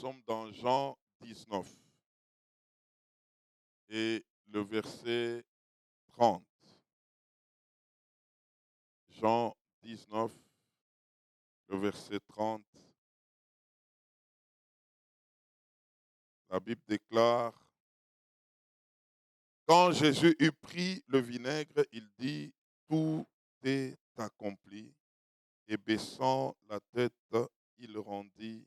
sommes dans Jean 19 et le verset 30. Jean 19, le verset 30. La Bible déclare, quand Jésus eut pris le vinaigre, il dit, tout est accompli. Et baissant la tête, il rendit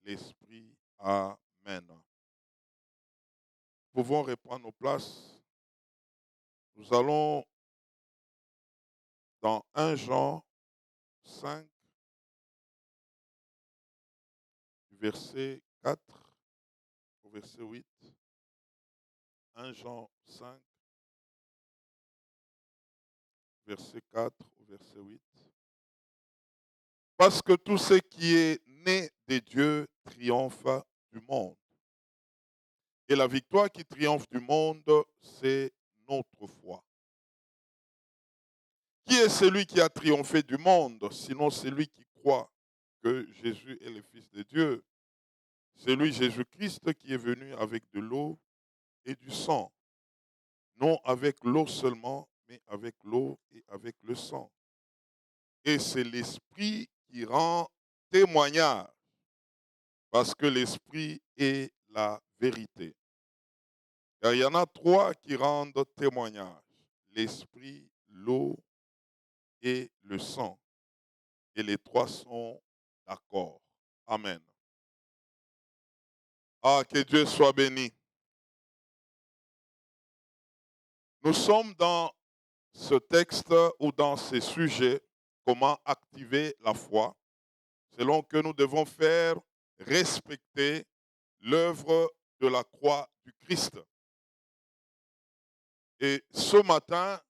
l'esprit. Amen. Nous pouvons reprendre nos places. Nous allons dans 1 Jean 5, verset 4 au verset 8. 1 Jean 5, verset 4 au verset 8. Parce que tout ce qui est né de Dieu triomphe du monde. Et la victoire qui triomphe du monde, c'est notre foi. Qui est celui qui a triomphé du monde, sinon celui qui croit que Jésus est le Fils de Dieu? C'est lui, Jésus-Christ, qui est venu avec de l'eau et du sang. Non avec l'eau seulement, mais avec l'eau et avec le sang. Et c'est l'Esprit qui rend témoignage, parce que l'Esprit est la vérité. Car il y en a trois qui rendent témoignage: l'Esprit, l'eau et le sang. Et les trois sont d'accord. Amen. Ah, que Dieu soit béni. Nous sommes dans ce texte ou dans ces sujets, comment activer la foi, selon que nous devons faire respecter l'œuvre de la croix du Christ. Et ce matin,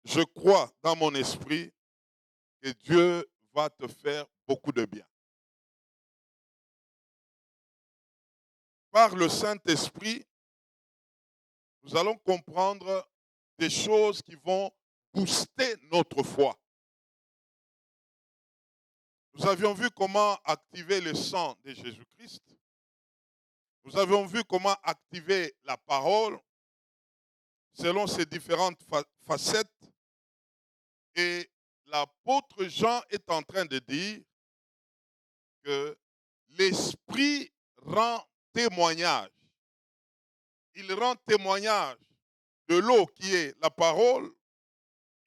je crois dans mon esprit que Dieu va te faire beaucoup de bien. Par le Saint-Esprit, nous allons comprendre des choses qui vont booster notre foi. Nous avions vu comment activer le sang de Jésus-Christ. Nous avions vu comment activer la parole selon ses différentes facettes. Et l'apôtre Jean est en train de dire que l'Esprit rend témoignage. Il rend témoignage de l'eau qui est la parole.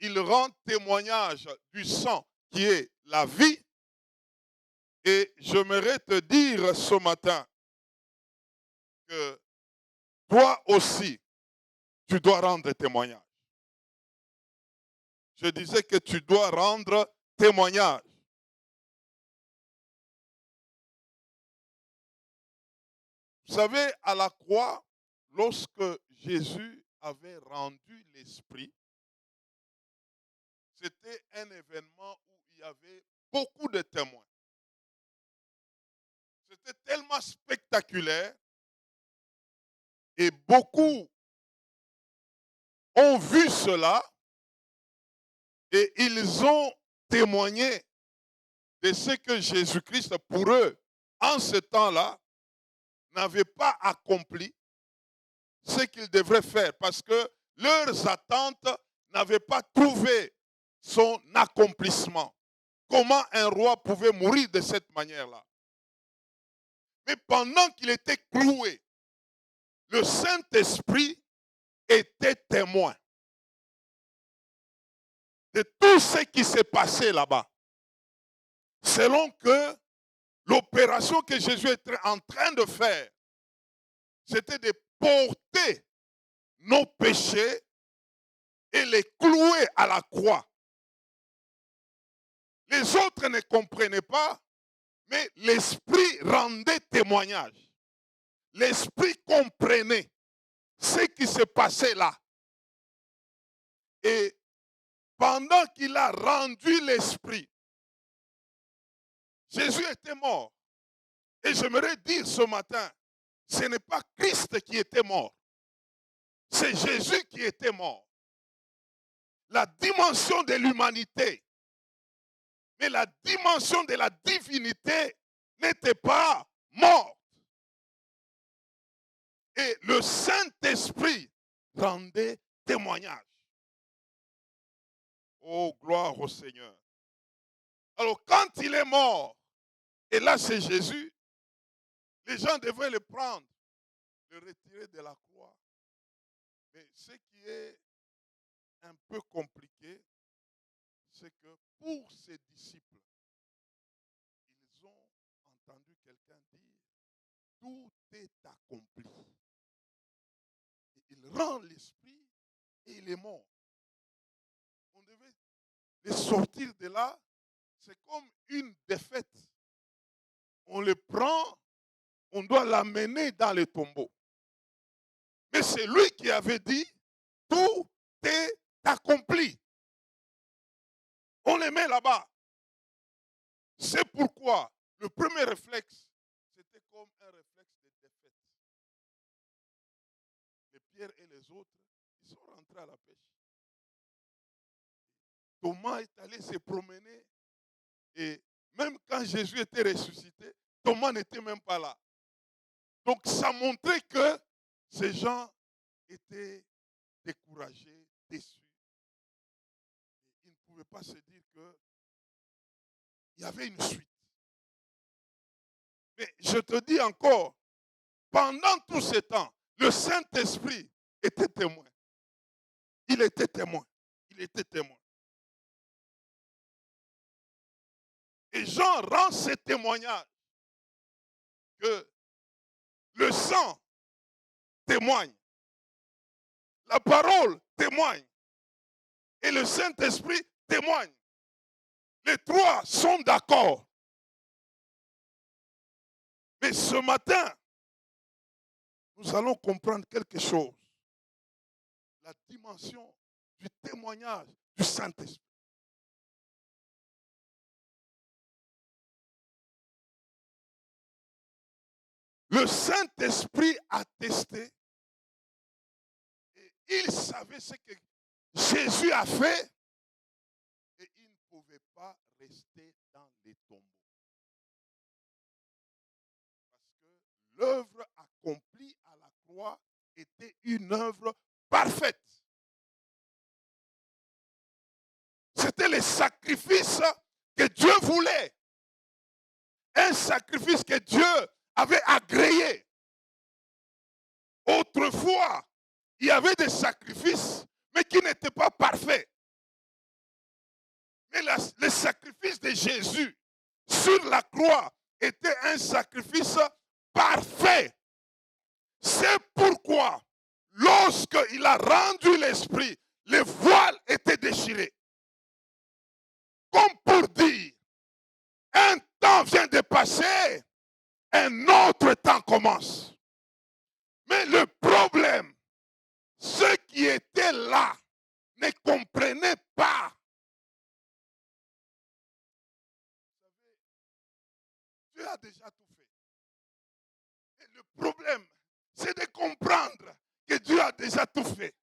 Il rend témoignage du sang qui est la vie. Et j'aimerais te dire ce matin que toi aussi, tu dois rendre témoignage. Je disais que tu dois rendre témoignage. Vous savez, à la croix, lorsque Jésus avait rendu l'Esprit, c'était un événement où il y avait beaucoup de témoins. C'était tellement spectaculaire et beaucoup ont vu cela et ils ont témoigné de ce que Jésus-Christ, pour eux, en ce temps-là, n'avait pas accompli ce qu'ils devraient faire parce que leurs attentes n'avaient pas trouvé son accomplissement. Comment un roi pouvait mourir de cette manière-là? Mais pendant qu'il était cloué, le Saint-Esprit était témoin de tout ce qui s'est passé là-bas. Selon que l'opération que Jésus était en train de faire, c'était de porter nos péchés et les clouer à la croix. Les autres ne comprenaient pas, mais l'Esprit rendait témoignage. L'Esprit comprenait ce qui se passait là. Et pendant qu'il a rendu l'Esprit, Jésus était mort. Et j'aimerais dire ce matin, ce n'est pas Christ qui était mort. C'est Jésus qui était mort. La dimension de l'humanité, mais la dimension de la divinité n'était pas morte. Et le Saint-Esprit rendait témoignage. Oh, gloire au Seigneur. Alors, quand il est mort, et là c'est Jésus, les gens devaient le prendre, le retirer de la croix. Mais ce qui est un peu compliqué, c'est que pour ses disciples, ils ont entendu quelqu'un dire, tout est accompli. Et il rend l'esprit et il est mort. On devait les sortir de là, c'est comme une défaite. On le prend, on doit l'amener dans le tombeau. Mais c'est lui qui avait dit, tout est accompli. On les met là-bas. C'est pourquoi le premier réflexe, c'était comme un réflexe de défaite. Les Pierre et les autres, ils sont rentrés à la pêche. Thomas est allé se promener. Et même quand Jésus était ressuscité, Thomas n'était même pas là. Donc ça montrait que ces gens étaient découragés, déçus. Ils ne pouvaient pas se dire qu'il y avait une suite. Mais je te dis encore, pendant tout ce temps, le Saint-Esprit était témoin. Il était témoin. Il était témoin. Et Jean rend ce témoignage que le sang témoigne, la parole témoigne et le Saint-Esprit témoigne. Les trois sont d'accord. Mais ce matin, nous allons comprendre quelque chose. La dimension du témoignage du Saint-Esprit. Le Saint-Esprit a testé et il savait ce que Jésus a fait et il ne pouvait pas rester dans les tombeaux. Parce que l'œuvre accomplie à la croix était une œuvre parfaite. C'était le sacrifice que Dieu voulait. Un sacrifice que Dieu avait agréé. Autrefois, il y avait des sacrifices, mais qui n'étaient pas parfaits. Mais le sacrifice de Jésus sur la croix était un sacrifice parfait. C'est pourquoi, lorsqu'il a rendu l'esprit, les voiles étaient déchirés. Comme pour dire, un temps vient de passer, un autre temps commence. Mais le problème, ceux qui étaient là ne comprenaient pas. Vous savez, Dieu a déjà tout fait. Et le problème, c'est de comprendre que Dieu a déjà tout fait.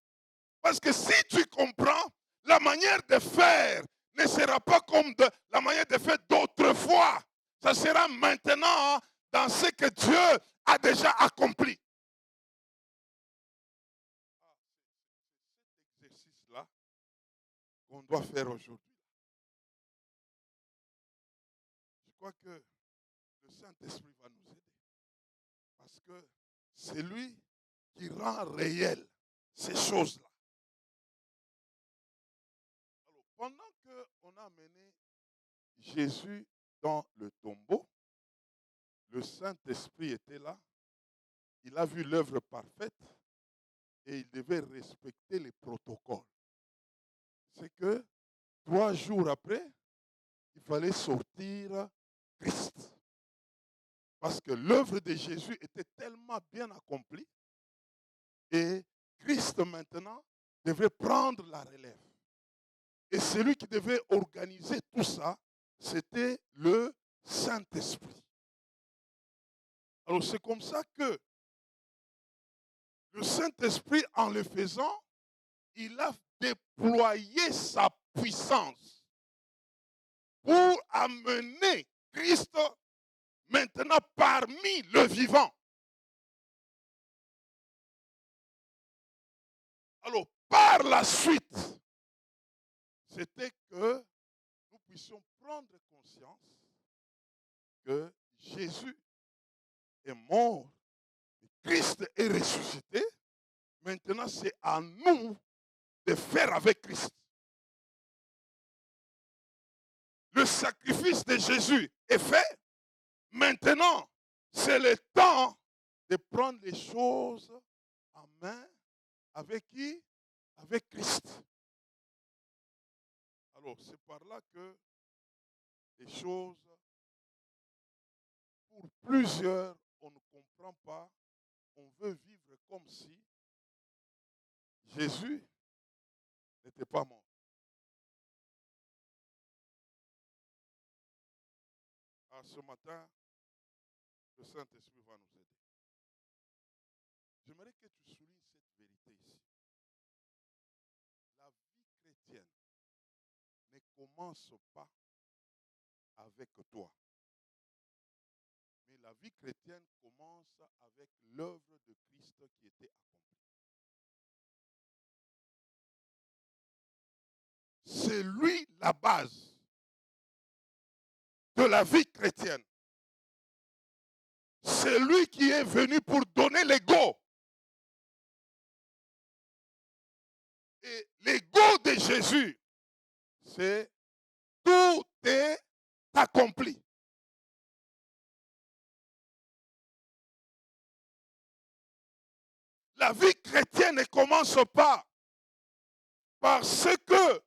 Parce que si tu comprends, la manière de faire ne sera pas comme la manière de faire d'autrefois. Ça sera maintenant dans ce que Dieu a déjà accompli. C'est cet exercice-là qu'on doit faire aujourd'hui. Je crois que le Saint-Esprit va nous aider. Parce que c'est lui qui rend réel ces choses-là. Alors, pendant qu'on a amené Jésus dans le tombeau, le Saint-Esprit était là. Il a vu l'œuvre parfaite et il devait respecter les protocoles. C'est que 3 jours après, il fallait sortir Christ. Parce que l'œuvre de Jésus était tellement bien accomplie et Christ maintenant devait prendre la relève. Et celui qui devait organiser tout ça, c'était le Saint-Esprit. Alors c'est comme ça que le Saint-Esprit, en le faisant, il a déployé sa puissance pour amener Christ maintenant parmi le vivant. Alors, par la suite, c'était que nous puissions prendre conscience que Jésus est mort, Christ est ressuscité. Maintenant, c'est à nous de faire avec Christ. Le sacrifice de Jésus est fait. Maintenant, c'est le temps de prendre les choses en main. Avec qui? Avec Christ. Alors, c'est par là que les choses, pour plusieurs, on ne comprend pas. On veut vivre comme si Jésus n'était pas mort. Alors, ce matin, le Saint-Esprit va nous aider. J'aimerais que tu soulignes cette vérité ici. La vie chrétienne ne commence pas avec toi. Mais la vie chrétienne commence avec l'œuvre de Christ qui était accomplie. C'est lui la base de la vie chrétienne. C'est lui qui est venu pour donner l'ego. Et l'ego de Jésus, c'est tout est accompli. La vie chrétienne ne commence pas par ce que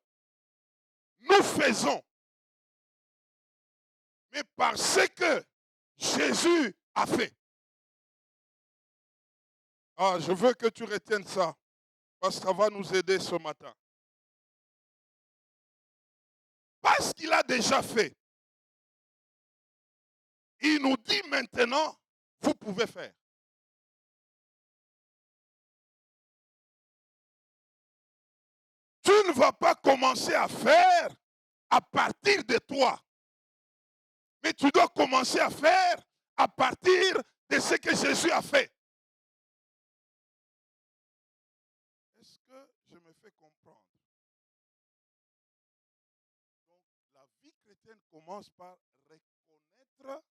nous faisons, mais par ce que Jésus a fait. Ah, je veux que tu retiennes ça, parce que ça va nous aider ce matin. Parce qu'il a déjà fait, il nous dit maintenant, vous pouvez faire. Tu ne vas pas commencer à faire à partir de toi. Mais tu dois commencer à faire à partir de ce que Jésus a fait. Est-ce que je me fais comprendre? Donc, la vie chrétienne commence par reconnaître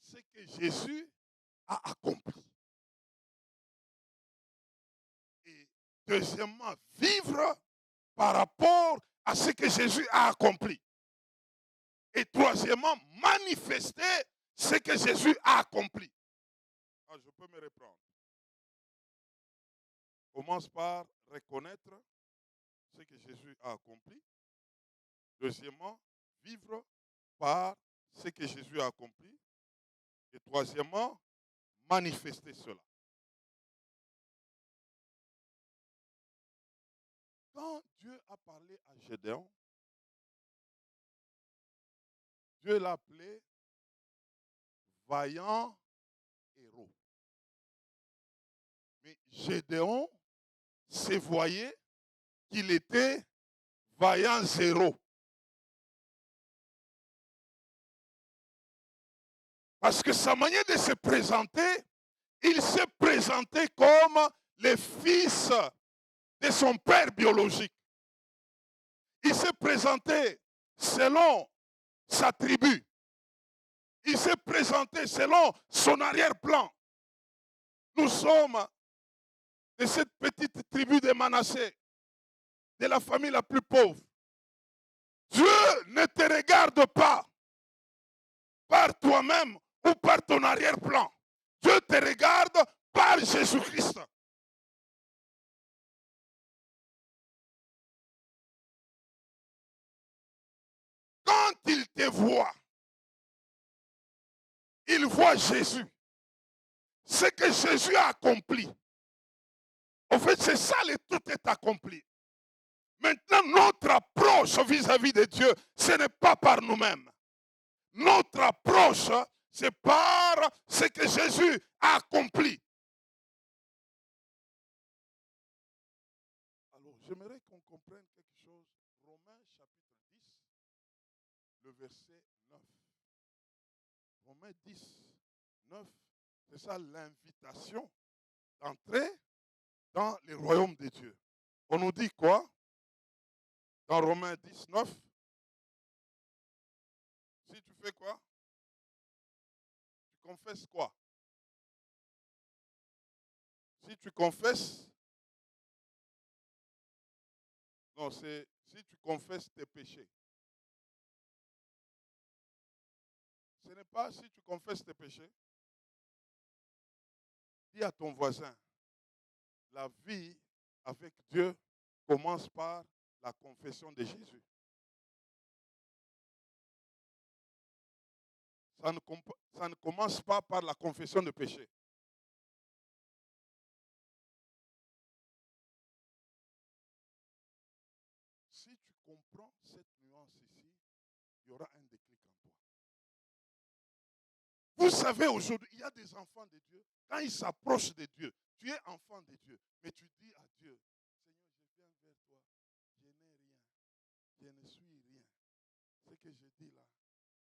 ce que Jésus a accompli. Et deuxièmement, vivre par rapport à ce que Jésus a accompli. Et troisièmement, manifester ce que Jésus a accompli. Ah, je peux me reprendre. Commence par reconnaître ce que Jésus a accompli. Deuxièmement, vivre par ce que Jésus a accompli. Et troisièmement, manifester cela. Quand Dieu a parlé à Gédéon, Dieu l'a appelé vaillant héros. Mais Gédéon se voyait qu'il était vaillant zéro. Parce que sa manière de se présenter, il s'est présenté comme le fils de son père biologique. Il s'est présenté selon sa tribu. Il s'est présenté selon son arrière-plan. Nous sommes de cette petite tribu de Manassé, de la famille la plus pauvre. Dieu ne te regarde pas par toi-même ou par ton arrière-plan. Dieu te regarde par Jésus-Christ. Quand il te voit, il voit Jésus. Ce que Jésus a accompli. En fait, c'est ça, tout est accompli. Maintenant, notre approche vis-à-vis de Dieu, ce n'est pas par nous-mêmes. Notre approche, c'est par ce que Jésus a accompli. Alors, j'aimerais qu'on comprenne quelque chose. Romains chapitre 10, le verset 9. Romains 10, 9, c'est ça l'invitation d'entrer dans le royaume de Dieu. On nous dit quoi? Dans Romains 10, 9, si tu fais quoi? Tu confesses quoi? Si tu confesses, non, c'est si tu confesses tes péchés. Ce n'est pas si tu confesses tes péchés. Dis à ton voisin, la vie avec Dieu commence par la confession de Jésus. Ça ne commence pas par la confession de péché. Si tu comprends cette nuance ici, il y aura un déclic en toi. Vous savez, aujourd'hui, il y a des enfants de Dieu. Quand ils s'approchent de Dieu, tu es enfant de Dieu, mais tu dis à Dieu, Seigneur, je viens vers toi, je n'ai rien, je ne suis rien. Ce que je dis là,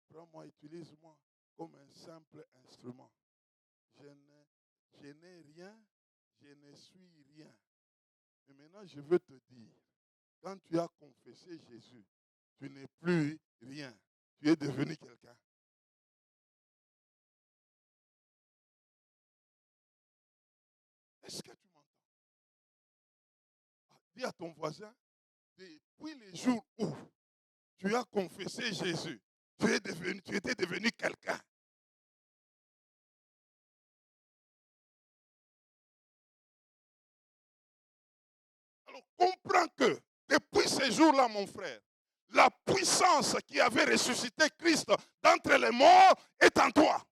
prends-moi, utilise-moi comme un simple instrument. Je n'ai rien, je ne suis rien. Et maintenant, je veux te dire, quand tu as confessé Jésus, tu n'es plus rien. Tu es devenu quelqu'un. Est-ce que tu m'entends? Dis à ton voisin, depuis les jours où tu as confessé Jésus, tu étais devenu quelqu'un. Alors comprends que depuis ces jours-là, mon frère, la puissance qui avait ressuscité Christ d'entre les morts est en toi.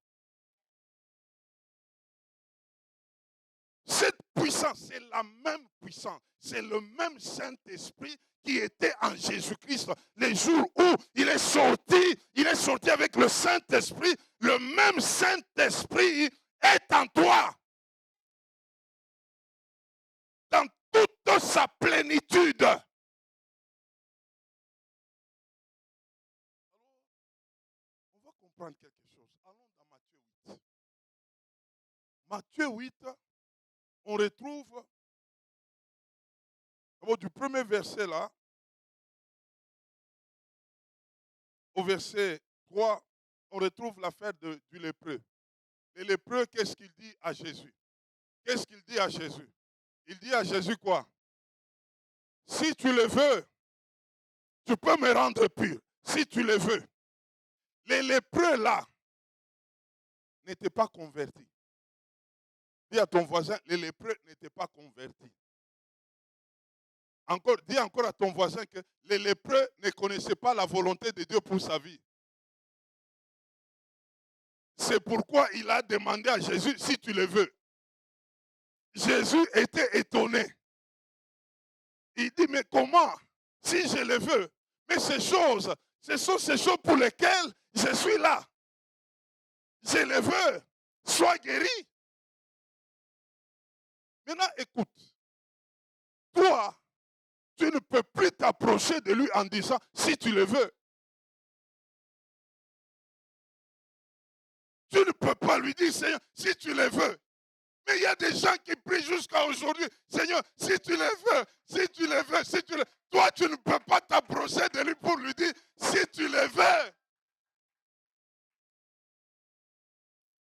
Cette puissance, c'est la même puissance. C'est le même Saint-Esprit qui était en Jésus-Christ. Les jours où il est sorti avec le Saint-Esprit. Le même Saint-Esprit est en toi. Dans toute sa plénitude. Alors, on va comprendre quelque chose. Allons dans Matthieu 8. Matthieu 8, on retrouve, du premier verset là, au verset 3, on retrouve l'affaire du lépreux. Le lépreux, qu'est-ce qu'il dit à Jésus? Qu'est-ce qu'il dit à Jésus? Il dit à Jésus quoi? Si tu le veux, tu peux me rendre pur. Si tu le veux. Les lépreux là n'étaient pas convertis. Dis à ton voisin, les lépreux n'étaient pas convertis. Dis encore à ton voisin que les lépreux ne connaissaient pas la volonté de Dieu pour sa vie. C'est pourquoi il a demandé à Jésus, si tu le veux. Jésus était étonné. Il dit, mais comment? Si je le veux. Mais ces choses, ce sont ces choses pour lesquelles je suis là. Je le veux. Sois guéri. Maintenant, écoute. Toi, tu ne peux plus t'approcher de lui en disant, si tu le veux. Tu ne peux pas lui dire, Seigneur, si tu le veux. Mais il y a des gens qui prient jusqu'à aujourd'hui. Seigneur, si tu le veux, si tu le veux, si tu le veux. Toi, tu ne peux pas t'approcher de lui pour lui dire, si tu le veux.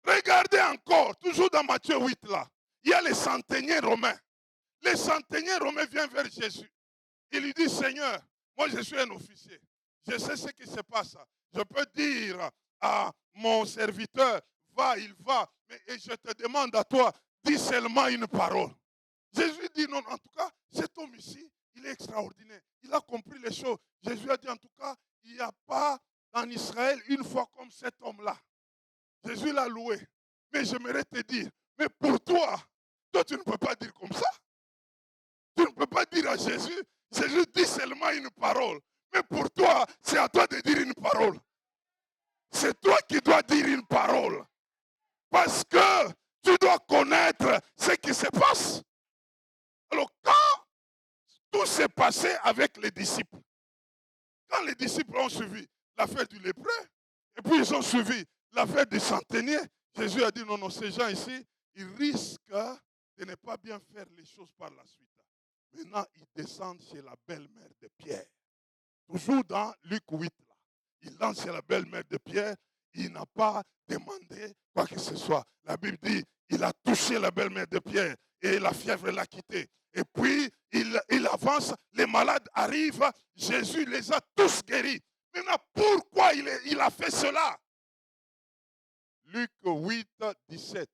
Regardez encore, toujours dans Matthieu 8 là. Il y a les centeniers romains. Les centeniers romains viennent vers Jésus. Il lui dit, Seigneur, moi je suis un officier. Je sais ce qui se passe. Je peux dire à mon serviteur, va, il va. Mais et je te demande à toi, dis seulement une parole. Jésus dit, non, en tout cas, cet homme ici, il est extraordinaire. Il a compris les choses. Jésus a dit, en tout cas, il n'y a pas en Israël une foi comme cet homme-là. Jésus l'a loué. Mais j'aimerais te dire, mais pour toi, tu ne peux pas dire comme ça. Tu ne peux pas dire à Jésus, Jésus dit seulement une parole. Mais pour toi, c'est à toi de dire une parole. C'est toi qui dois dire une parole. Parce que tu dois connaître ce qui se passe. Alors quand tout s'est passé avec les disciples, quand les disciples ont suivi l'affaire du lépreux, et puis ils ont suivi la fête du centenier, Jésus a dit non, non, ces gens ici, ils risquent de ne pas bien faire les choses par la suite. Maintenant, ils descendent chez la belle-mère de Pierre. Toujours dans Luc 8, là. Il lance chez la belle-mère de Pierre. Il n'a pas demandé quoi que ce soit. La Bible dit, il a touché la belle-mère de Pierre et la fièvre l'a quitté. Et puis, il avance, les malades arrivent, Jésus les a tous guéris. Maintenant, pourquoi il a fait cela? Luc 8, 17.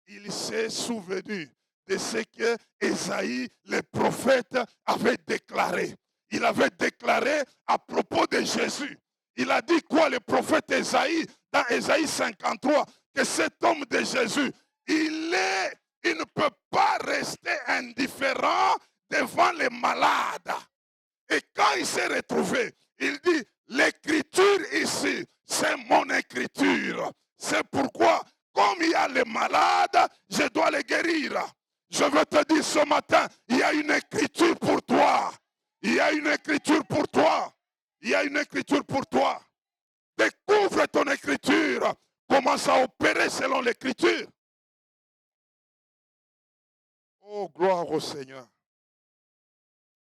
Il s'est souvenu de ce que Ésaïe, le prophète, avait déclaré. Il avait déclaré à propos de Jésus. Il a dit quoi, le prophète Ésaïe, dans Ésaïe 53, que cet homme de Jésus, il ne peut pas rester indifférent devant les malades. Et quand il s'est retrouvé, il dit, l'écriture ici, c'est mon écriture. C'est pourquoi, comme il y a les malades, je dois les guérir. Je veux te dire ce matin, il y a une écriture pour toi. Il y a une écriture pour toi. Il y a une écriture pour toi. Découvre ton écriture. Commence à opérer selon l'écriture. Oh, gloire au Seigneur.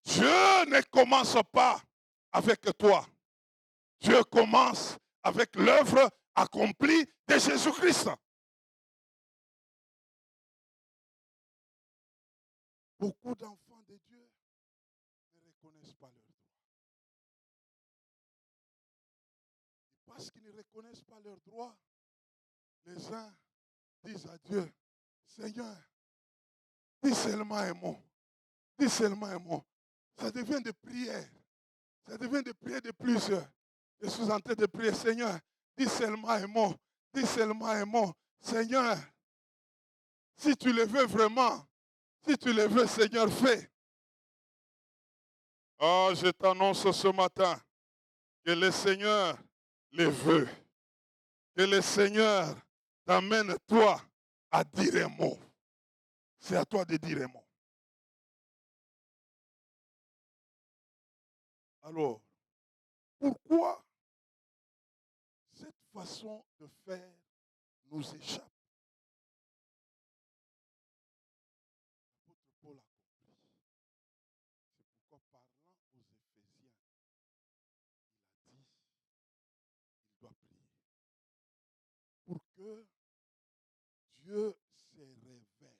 Dieu ne commence pas avec toi. Dieu commence avec l'œuvre accomplie de Jésus-Christ. Beaucoup d'enfants de Dieu ne reconnaissent pas leurs droits. Et parce qu'ils ne reconnaissent pas leurs droits, les uns disent à Dieu, Seigneur, dis seulement un mot. Dis seulement un mot. Ça devient des prières. Ça devient des prières de plusieurs. Je suis en train de prier, Seigneur, dis seulement un mot. Dis seulement un mot. Seigneur, si tu le veux vraiment, si tu le veux, Seigneur, fais. Oh, je t'annonce ce matin que le Seigneur le veut. Que le Seigneur t'amène, toi, à dire un mot. C'est à toi de dire un mot. Alors, pourquoi cette façon de faire nous échappe? L'apôtre Paul a compris. C'est pourquoi, parlant aux Éphésiens, il a dit qu'il doit prier pour que Dieu se révèle à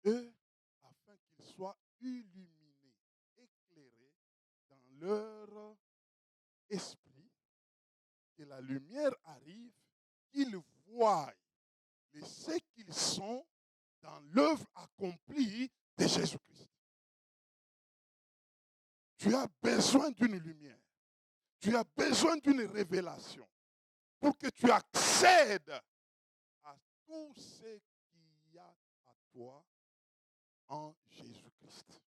eux afin qu'ils soient illuminés, éclairés dans leur esprit, que la lumière arrive, qu'ils voient ce qu'ils sont dans l'œuvre accomplie de Jésus-Christ. Tu as besoin d'une lumière. Tu as besoin d'une révélation pour que tu accèdes à tout ce qu'il y a à toi en Jésus-Christ.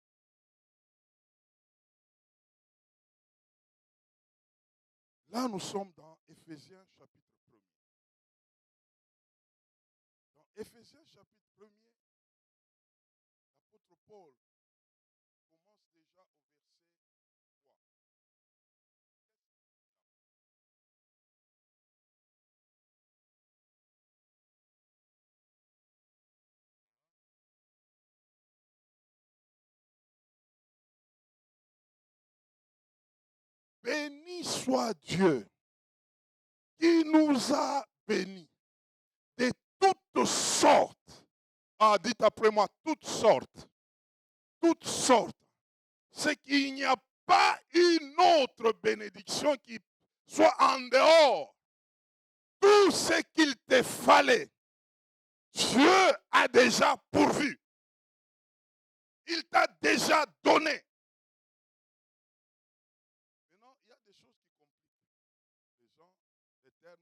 Là, nous sommes dans Éphésiens chapitre 1er. Dans Éphésiens chapitre 1er, l'apôtre Paul commence déjà au verset 3. Béni soit Dieu qui nous a bénis de toutes sortes. Ah, dites après moi, toutes sortes. Toutes sortes. C'est qu'il n'y a pas une autre bénédiction qui soit en dehors. Tout ce qu'il te fallait, Dieu a déjà pourvu. Il t'a déjà donné. Maintenant, il y a des choses qui compliquent. Les gens, les termes,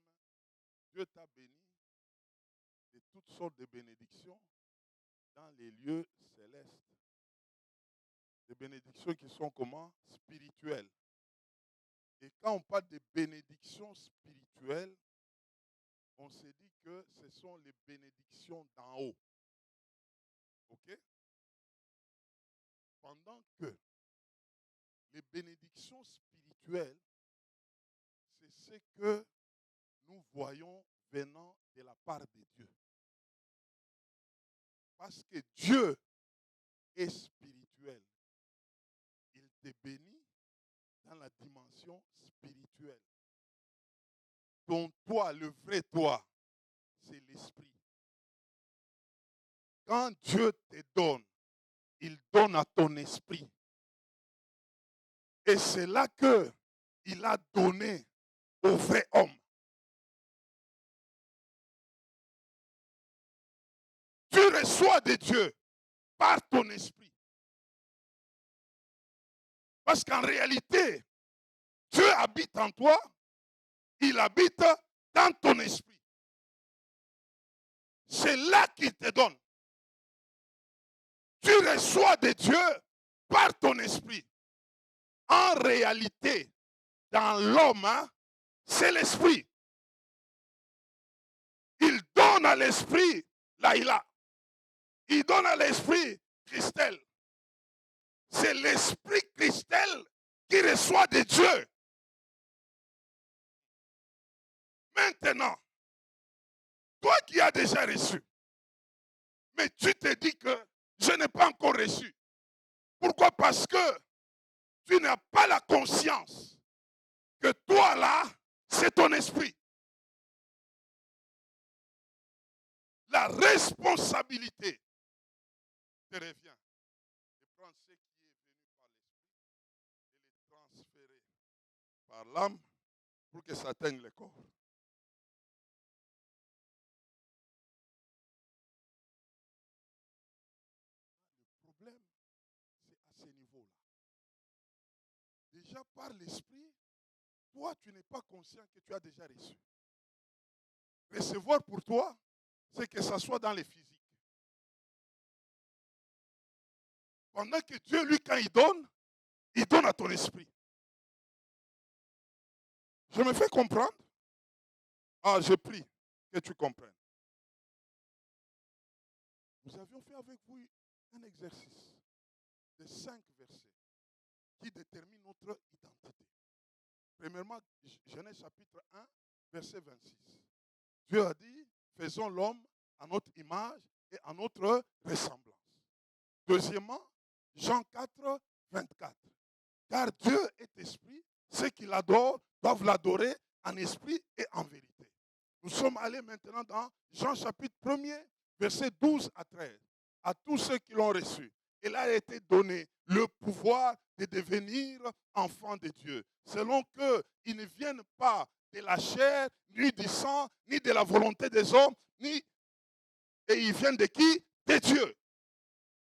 Dieu t'a béni de toutes sortes de bénédictions dans les lieux célestes. Des bénédictions qui sont comment? Spirituelles. Et quand on parle de bénédictions spirituelles, on se dit que ce sont les bénédictions d'en haut. OK? Pendant que les bénédictions spirituelles, c'est ce que voyons venant de la part de Dieu. Parce que Dieu est spirituel. Il te bénit dans la dimension spirituelle. Ton toi, le vrai toi, c'est l'esprit. Quand Dieu te donne, il donne à ton esprit. Et c'est là qu'il a donné au vrai homme. Tu reçois de Dieu par ton esprit. Parce qu'en réalité, Dieu habite en toi, il habite dans ton esprit. C'est là qu'il te donne. Tu reçois de Dieu par ton esprit. En réalité, dans l'homme, c'est l'esprit. Il donne à l'esprit Laïla. Il donne à l'esprit Christelle. C'est l'esprit Christelle qui reçoit de Dieu. Maintenant, toi qui as déjà reçu, mais tu te dis que je n'ai pas encore reçu. Pourquoi? Parce que tu n'as pas la conscience que toi là, c'est ton esprit. La responsabilité te revient de prendre ce qui est venu par l'esprit et le transférer par l'âme pour que ça atteigne le corps. Le problème, c'est à ce niveau-là. Déjà par l'esprit, toi, tu n'es pas conscient que tu as déjà reçu. Recevoir pour toi, c'est que ça soit dans les physiques. Pendant que Dieu, lui, quand il donne à ton esprit. Je me fais comprendre? Ah, je prie que tu comprennes. Nous avions fait avec vous un exercice de 5 versets qui déterminent notre identité. Premièrement, Genèse chapitre 1, verset 26. Dieu a dit, faisons l'homme à notre image et à notre ressemblance. Deuxièmement, Jean 4, 24. Car Dieu est esprit, ceux qui l'adorent doivent l'adorer en esprit et en vérité. Nous sommes allés maintenant dans Jean chapitre 1er, verset 12 à 13. À tous ceux qui l'ont reçu, il a été donné le pouvoir de devenir enfants de Dieu, selon qu'ils ne viennent pas de la chair, ni du sang, ni de la volonté des hommes, et ils viennent de qui? De Dieu.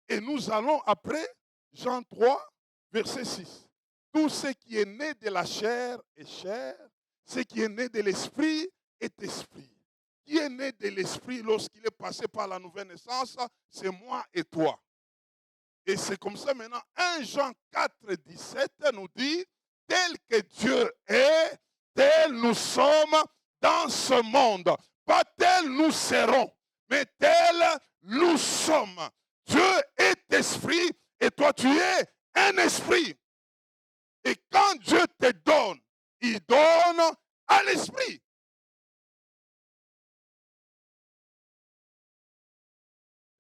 Et nous allons après, Jean 3, verset 6. Tout ce qui est né de la chair est chair, ce qui est né de l'esprit est esprit. Qui est né de l'esprit lorsqu'il est passé par la nouvelle naissance, c'est moi et toi. Et c'est comme ça maintenant, 1 Jean 4, 17 nous dit, tel que Dieu est, tel nous sommes dans ce monde. Pas tel nous serons, mais tel nous sommes. Dieu est esprit et toi tu es un esprit. Et quand Dieu te donne, il donne à l'esprit.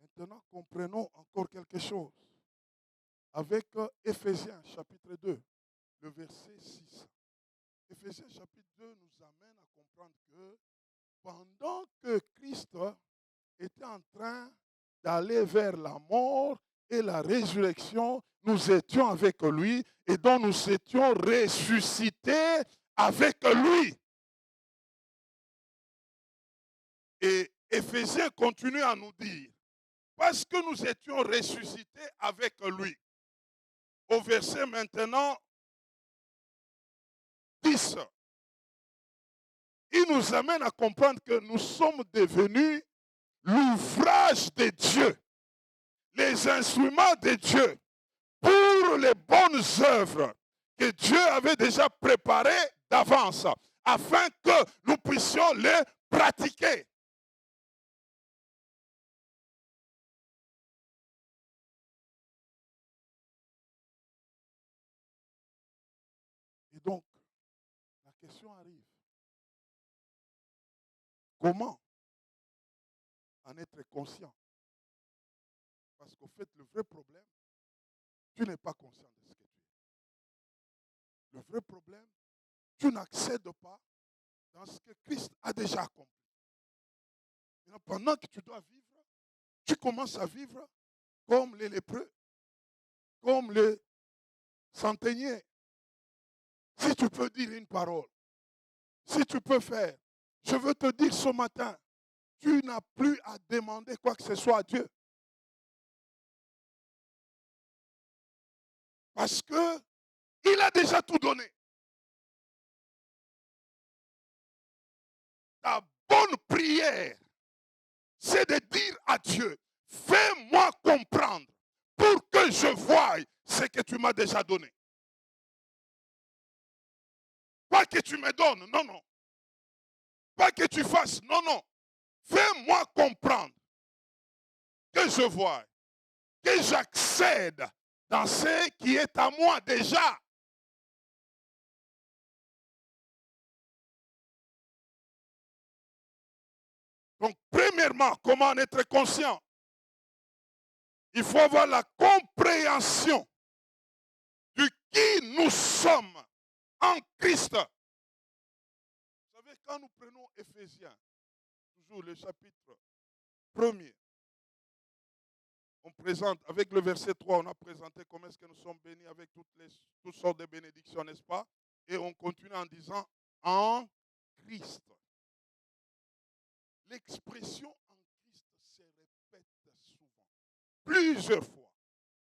Maintenant, comprenons encore quelque chose. Avec Éphésiens chapitre 2, le verset 6. Éphésiens chapitre 2 nous amène à comprendre que pendant que Christ était en train d'aller vers la mort et la résurrection, nous étions avec lui et dont nous étions ressuscités avec lui. Et Éphésiens continue à nous dire, parce que nous étions ressuscités avec lui. Au verset maintenant 10, il nous amène à comprendre que nous sommes devenus l'ouvrage de Dieu, les instruments de Dieu pour les bonnes œuvres que Dieu avait déjà préparées d'avance afin que nous puissions les pratiquer. Et donc, la question arrive. Comment en être conscient? Parce qu'au fait, le vrai problème, tu n'es pas conscient de ce que tu es. Le vrai problème, tu n'accèdes pas dans ce que Christ a déjà accompli. Maintenant, pendant que tu dois vivre, tu commences à vivre comme les lépreux, comme les centeniers. Si tu peux dire une parole, si tu peux faire, je veux te dire ce matin, tu n'as plus à demander quoi que ce soit à Dieu. Parce qu'il a déjà tout donné. Ta bonne prière, c'est de dire à Dieu, fais-moi comprendre pour que je voie ce que tu m'as déjà donné. Pas que tu me donnes, non, non. Pas que tu fasses, non, non. Fais-moi comprendre que je voie, que j'accède dans ce qui est à moi déjà. Donc, premièrement, comment en être conscient? Il faut avoir la compréhension de qui nous sommes en Christ. Vous savez, quand nous prenons Éphésiens, toujours le chapitre 1er, on présente, avec le verset 3, on a présenté comment est-ce que nous sommes bénis avec toutes sortes de bénédictions, n'est-ce pas? Et on continue en disant, en Christ. L'expression en Christ se répète souvent, plusieurs fois.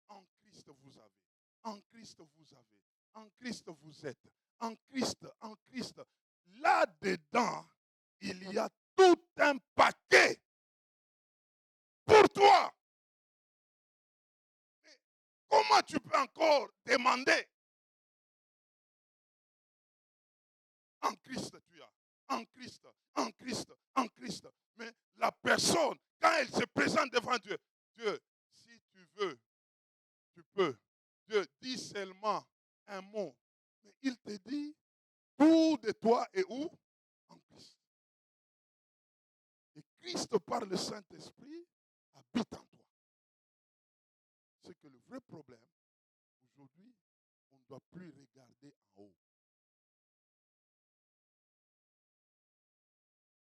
En Christ vous avez, en Christ vous avez, en Christ vous êtes, en Christ, en Christ. Là-dedans, il y a tout un paquet pour toi. Mais comment tu peux encore demander? En Christ tu as, en Christ, en Christ, en Christ. Mais la personne, quand elle se présente devant Dieu, Dieu, si tu veux, tu peux. Dieu, dis seulement un mot. Mais il te dit, tout de toi est où? En Christ. Et Christ, par le Saint-Esprit, habite en toi. C'est que le vrai problème, aujourd'hui, on ne doit plus regarder en haut.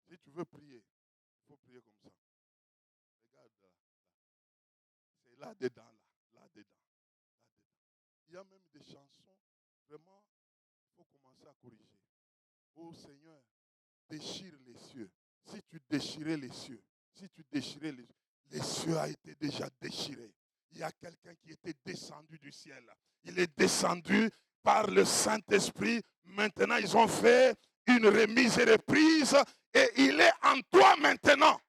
Si tu veux prier, il faut prier comme ça. Regarde là. C'est là-dedans, là. Là-dedans. Là-dedans. Il y a même des chansons, vraiment, il faut commencer à corriger. Oh Seigneur, déchire les cieux. Si tu déchirais les cieux, si tu déchirais les cieux a été déjà déchiré. Il y a quelqu'un qui était descendu du ciel. Il est descendu par le Saint-Esprit. Maintenant, ils ont fait une remise et reprise et il est en toi maintenant.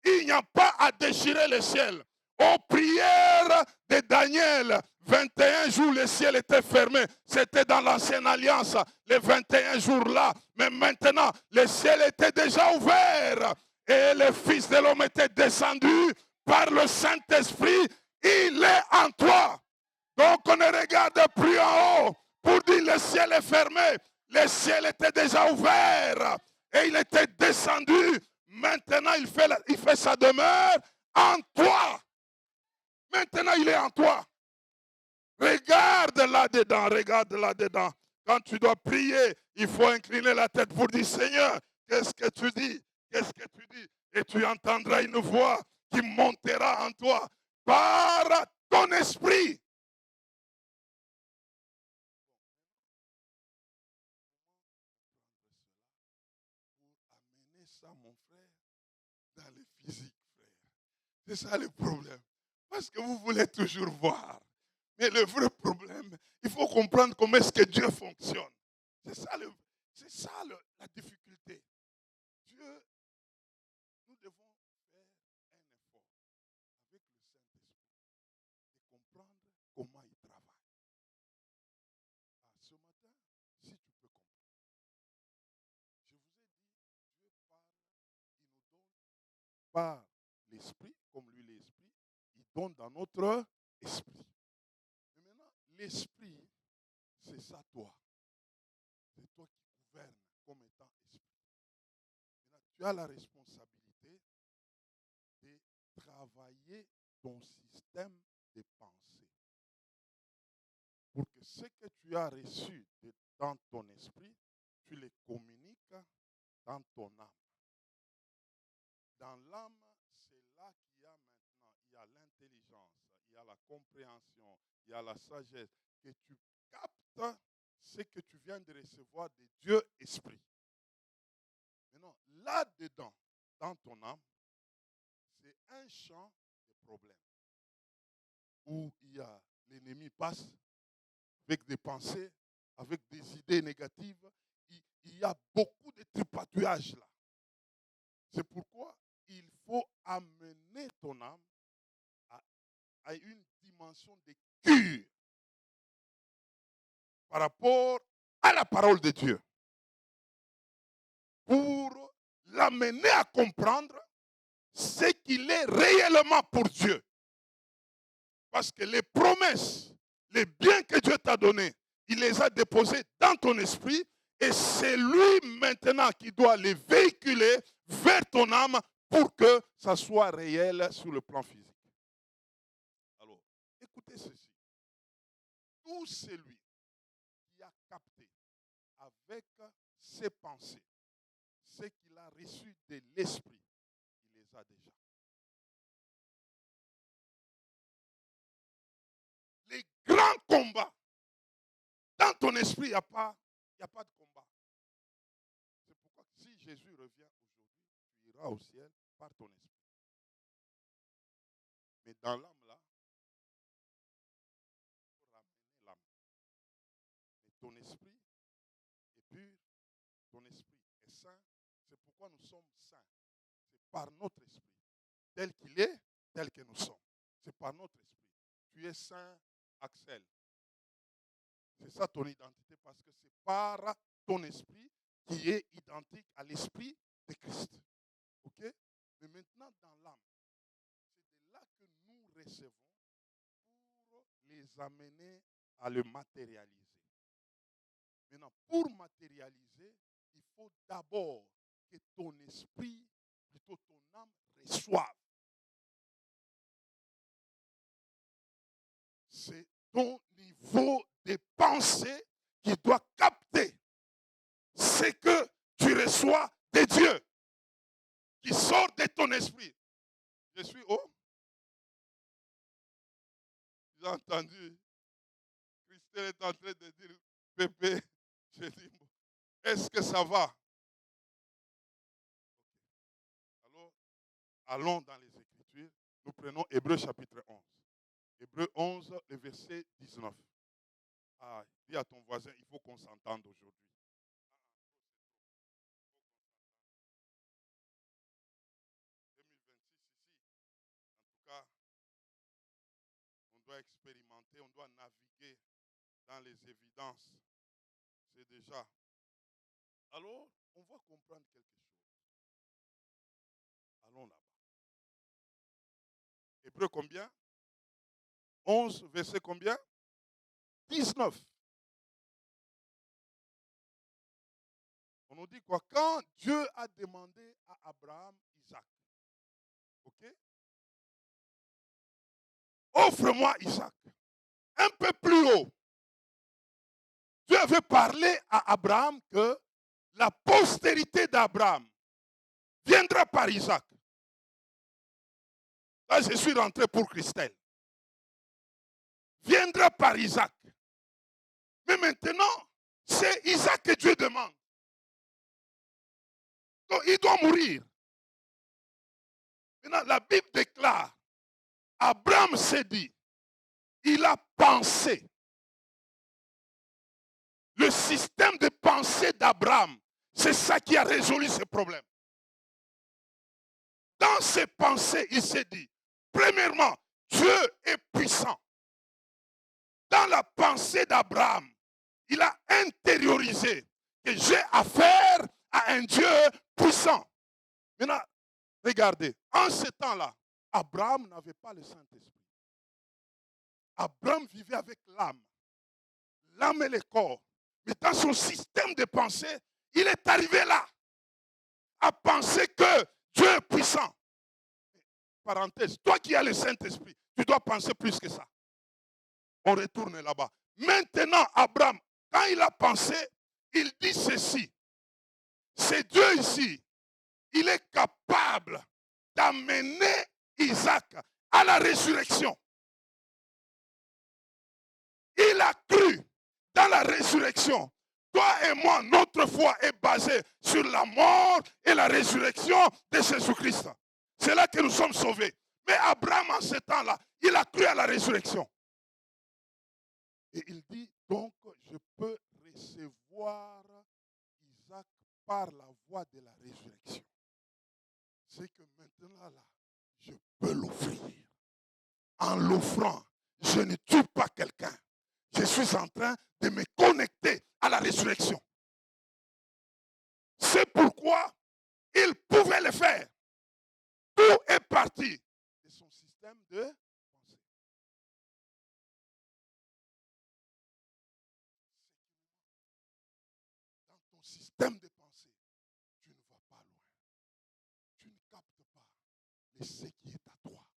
Il n'y a pas à déchirer le ciel. Aux prières de Daniel, 21 jours, le ciel était fermé. C'était dans l'ancienne alliance, les 21 jours-là. Mais maintenant, le ciel était déjà ouvert. Et le Fils de l'homme était descendu par le Saint-Esprit. Il est en toi. Donc on ne regarde plus en haut pour dire le ciel est fermé. Le ciel était déjà ouvert. Et il était descendu. Maintenant, il fait sa demeure en toi. Maintenant, il est en toi. Regarde là-dedans, regarde là-dedans. Quand tu dois prier, il faut incliner la tête pour dire, Seigneur, qu'est-ce que tu dis? Qu'est-ce que tu dis? Et tu entendras une voix qui montera en toi par ton esprit. Pour amener ça, mon frère, dans le physique, frère. C'est ça le problème. Parce que vous voulez toujours voir. Mais le vrai problème, il faut comprendre comment est-ce que Dieu fonctionne. C'est ça, la difficulté. Dieu, nous devons faire un effort avec le Saint-Esprit et comprendre comment il travaille. Ce matin, si tu peux comprendre, je vous ai dit, Dieu parle, il nous donne par l'Esprit, comme lui l'Esprit, il donne dans notre esprit. Mais maintenant, l'Esprit, c'est ça toi. C'est toi qui gouvernes comme étant esprit. Maintenant, tu as la responsabilité de travailler ton système de pensée pour que ce que tu as reçu dans ton esprit, tu le communiques dans ton âme. Dans l'âme, c'est là qu'il y a maintenant, il y a l'intelligence, il y a la compréhension, il y a la sagesse, que tu captes ce que tu viens de recevoir de Dieu Esprit. Maintenant, là-dedans, dans ton âme, c'est un champ de problèmes où il y a l'ennemi passe avec des pensées, avec des idées négatives. Il y a beaucoup de tripatouillages là. C'est pourquoi il faut amener ton âme à une dimension de cure par rapport à la parole de Dieu. Pour l'amener à comprendre ce qu'il est réellement pour Dieu. Parce que les promesses, les biens que Dieu t'a donnés, il les a déposés dans ton esprit et c'est lui maintenant qui doit les véhiculer vers ton âme pour que ça soit réel sur le plan physique. Alors, écoutez ceci. Tout celui qui a capté avec ses pensées ce qu'il a reçu de l'esprit, il les a déjà. Les grands combats, dans ton esprit, il n'y a pas de combat. C'est pourquoi si Jésus revient aujourd'hui, tu iras au ciel par ton esprit. Mais dans l'âme là, il faut ramener l'âme. Mais ton esprit est pur, ton esprit est saint. C'est pourquoi nous sommes saints. C'est par notre esprit. Tel qu'il est, tel que nous sommes. C'est par notre esprit. Tu es saint, Axel. C'est ça ton identité parce que c'est par ton esprit qui est identique à l'esprit de Christ. Ok? Mais maintenant dans l'âme, c'est de là que nous recevons pour les amener à le matérialiser. Maintenant, pour matérialiser, il faut d'abord que ton esprit, plutôt ton âme, reçoive. C'est ton niveau de pensée qui doit capter ce que tu reçois de Dieu, qui sort de ton esprit. Je suis haut. J'ai entendu. Christelle est en train de dire, Pépé, je dis, est-ce que ça va? Alors, allons dans les Écritures. Nous prenons Hébreux chapitre 11. Hébreux 11, le verset 19. Ah, dis à ton voisin, il faut qu'on s'entende aujourd'hui. 2026 ici, en tout cas, on doit expérimenter, on doit naviguer dans les évidences. C'est déjà. Alors, on va comprendre quelque chose. Allons là-bas. Hébreux combien? 11, verset combien? 19. On nous dit quoi? Quand Dieu a demandé à Abraham Isaac, ok? Offre-moi Isaac. Un peu plus haut. Dieu avait parlé à Abraham que la postérité d'Abraham viendra par Isaac. Là, je suis rentré pour Christelle. Viendra par Isaac. Mais maintenant, c'est Isaac que Dieu demande. Donc, il doit mourir. Maintenant, la Bible déclare, Abraham s'est dit, il a pensé. Le système de pensée d'Abraham, c'est ça qui a résolu ce problème. Dans ses pensées, il s'est dit, premièrement, Dieu est puissant. Dans la pensée d'Abraham, il a intériorisé que j'ai affaire à un Dieu puissant. Maintenant, regardez, en ce temps-là, Abraham n'avait pas le Saint-Esprit. Abraham vivait avec l'âme. L'âme et le corps. Mais dans son système de pensée, il est arrivé là. à penser que Dieu est puissant. Parenthèse, toi qui as le Saint-Esprit, tu dois penser plus que ça. On retourne là-bas. Maintenant, Abraham, quand il a pensé, il dit ceci. C'est Dieu ici. Il est capable d'amener Isaac à la résurrection. Il a cru dans la résurrection. Toi et moi, notre foi est basée sur la mort et la résurrection de Jésus-Christ. C'est là que nous sommes sauvés. Mais Abraham, en ce temps-là, il a cru à la résurrection. Et il dit, donc, je peux recevoir Isaac par la voie de la résurrection. C'est que maintenant, là, je peux l'offrir. En l'offrant, je ne tue pas quelqu'un. Je suis en train de me connecter à la résurrection. C'est pourquoi il pouvait le faire. Tout est parti de son système de pensée. Dans ton système de pensée, tu ne vas pas loin. Tu ne captes pas ce qui est à toi.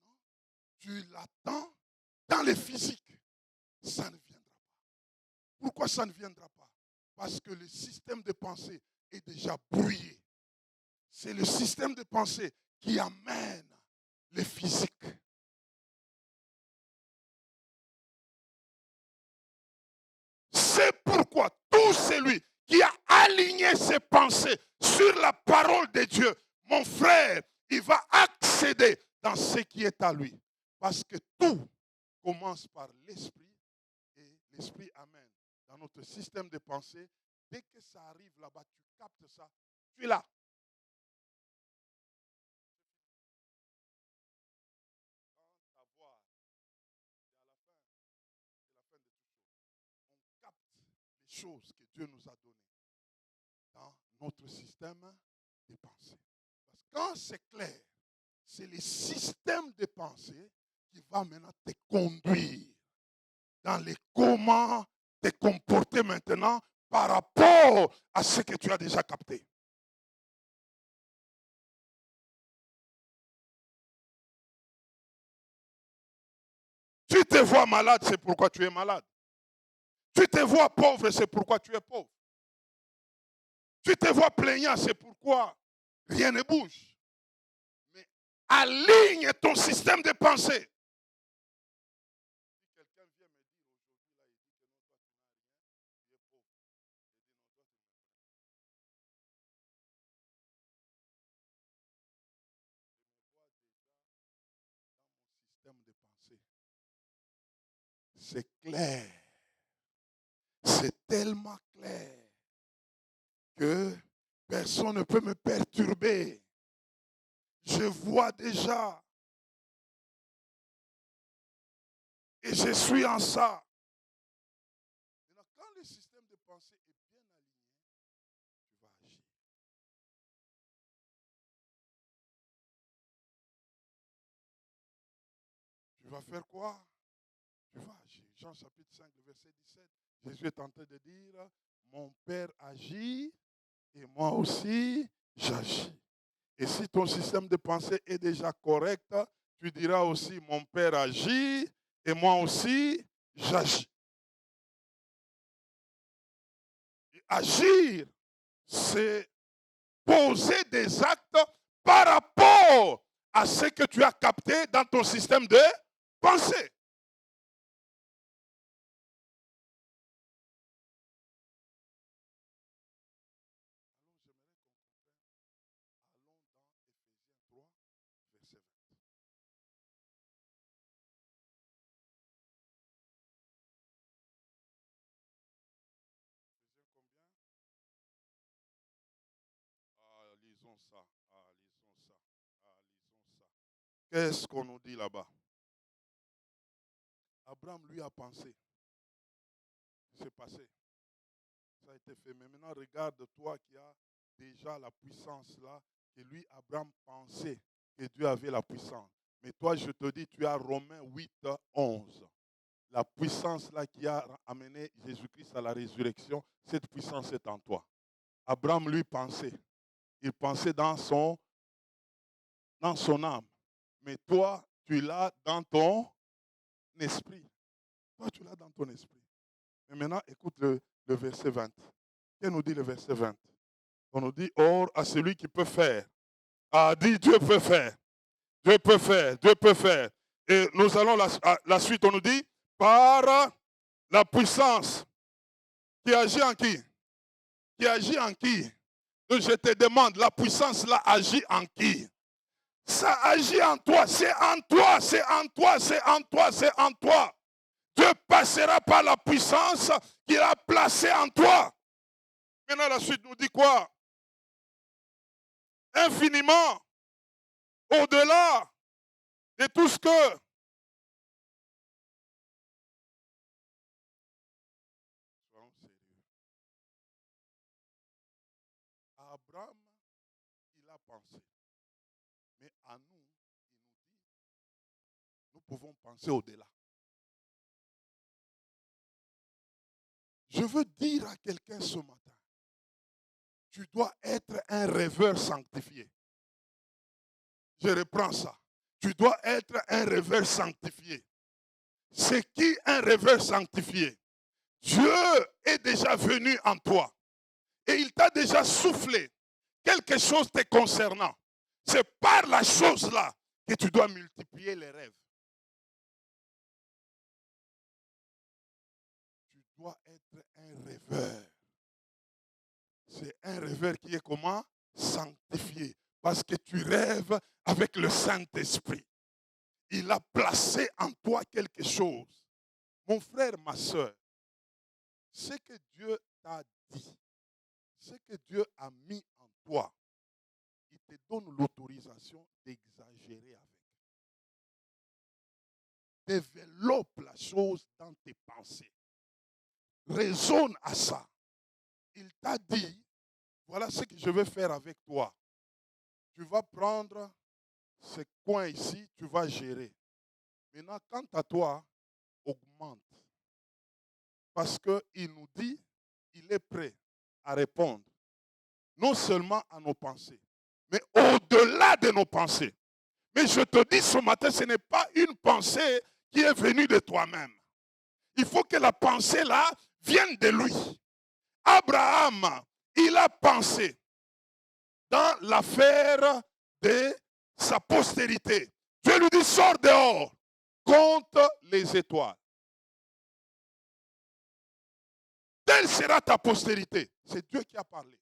Non, tu l'attends dans le physique. Ça ne viendra pas. Pourquoi ça ne viendra pas? Parce que le système de pensée est déjà brouillé. C'est le système de pensée qui amène le physique. C'est pourquoi tout celui qui a aligné ses pensées sur la parole de Dieu, mon frère, il va accéder dans ce qui est à lui. Parce que tout commence par l'esprit et l'esprit amène dans notre système de pensée. Dès que ça arrive là-bas, tu captes ça, tu es là. Quand ta voix est à la fin de toute chose, on capte les choses que Dieu nous a données dans notre système de pensée. Parce que quand c'est clair, c'est le système de pensée qui va maintenant te conduire dans les comment te comporter maintenant par rapport à ce que tu as déjà capté. Tu te vois malade, c'est pourquoi tu es malade. Tu te vois pauvre, c'est pourquoi tu es pauvre. Tu te vois plaignant, c'est pourquoi rien ne bouge. Mais aligne ton système de pensée. Si quelqu'un vient me dire aujourd'hui, là, il dit que non, toi, tu n'as rien, tu es pauvre. Je dis non, toi, tu n'as rien. Je me vois déjà dans mon système de pensée. C'est clair. C'est tellement clair que personne ne peut me perturber. Je vois déjà. Et je suis en ça. Maintenant, quand le système de pensée est bien aligné, tu vas agir. Tu vas faire quoi? Tu vas agir. Jean chapitre 5, verset 17. Jésus est en train de dire, mon Père agit et moi aussi j'agis. Et si ton système de pensée est déjà correct, tu diras aussi, mon Père agit et moi aussi j'agis. Et agir, c'est poser des actes par rapport à ce que tu as capté dans ton système de pensée. Alors, j'aimerais qu'on comprenne. Allons dans Éphésiens 3, verset 20. Éphésiens combien? Ah, lisons ça. Ah, lisons ça. Ah, lisons ça. Qu'est-ce qu'on nous dit là-bas? Abraham, lui, a pensé. C'est passé. Ça a été fait. Mais maintenant, regarde toi qui as déjà la puissance là, que lui, Abraham, pensait que Dieu avait la puissance. Mais toi, je te dis, tu as Romains 8, 11. La puissance là qui a amené Jésus-Christ à la résurrection, cette puissance est en toi. Abraham, lui, pensait. Il pensait dans son âme. Mais toi, tu l'as dans ton esprit. Toi, tu l'as dans ton esprit. Mais maintenant, écoute le verset 20. Qu'est-ce nous dit le verset 20? On nous dit, or, à celui qui peut faire. Ah, dit Dieu peut faire. Dieu peut faire. Dieu peut faire. Et nous allons la suite, on nous dit, par la puissance qui agit en qui? Qui agit en qui? Donc je te demande, la puissance là agit en qui? Ça agit en toi, c'est en toi, c'est en toi, c'est en toi, c'est en toi. Dieu passera par la puissance qu'il a placée en toi. Maintenant la suite nous dit quoi? Infiniment, au-delà de tout ce que Abraham, il a pensé. Mais à nous, il nous dit, nous pouvons penser au-delà. Je veux dire à quelqu'un ce matin, tu dois être un rêveur sanctifié. Je reprends ça. Tu dois être un rêveur sanctifié. C'est qui un rêveur sanctifié? Dieu est déjà venu en toi et il t'a déjà soufflé quelque chose te concernant. C'est par la chose là que tu dois multiplier les rêves. Tu dois être un rêveur. C'est un rêveur qui est comment? Sanctifié. Parce que tu rêves avec le Saint-Esprit. Il a placé en toi quelque chose. Mon frère, ma soeur, ce que Dieu t'a dit, ce que Dieu a mis en toi, il te donne l'autorisation d'exagérer avec. Développe la chose dans tes pensées. Raisonne à ça. Il t'a dit, voilà ce que je vais faire avec toi. Tu vas prendre ce coin ici, tu vas gérer. Maintenant, quant à toi, augmente. Parce qu'il nous dit, il est prêt à répondre. Non seulement à nos pensées, mais au-delà de nos pensées. Mais je te dis ce matin, ce n'est pas une pensée qui est venue de toi-même. Il faut que la pensée là vienne de lui. Abraham, il a pensé dans l'affaire de sa postérité. Dieu lui dit, sors dehors, compte les étoiles. Telle sera ta postérité. C'est Dieu qui a parlé.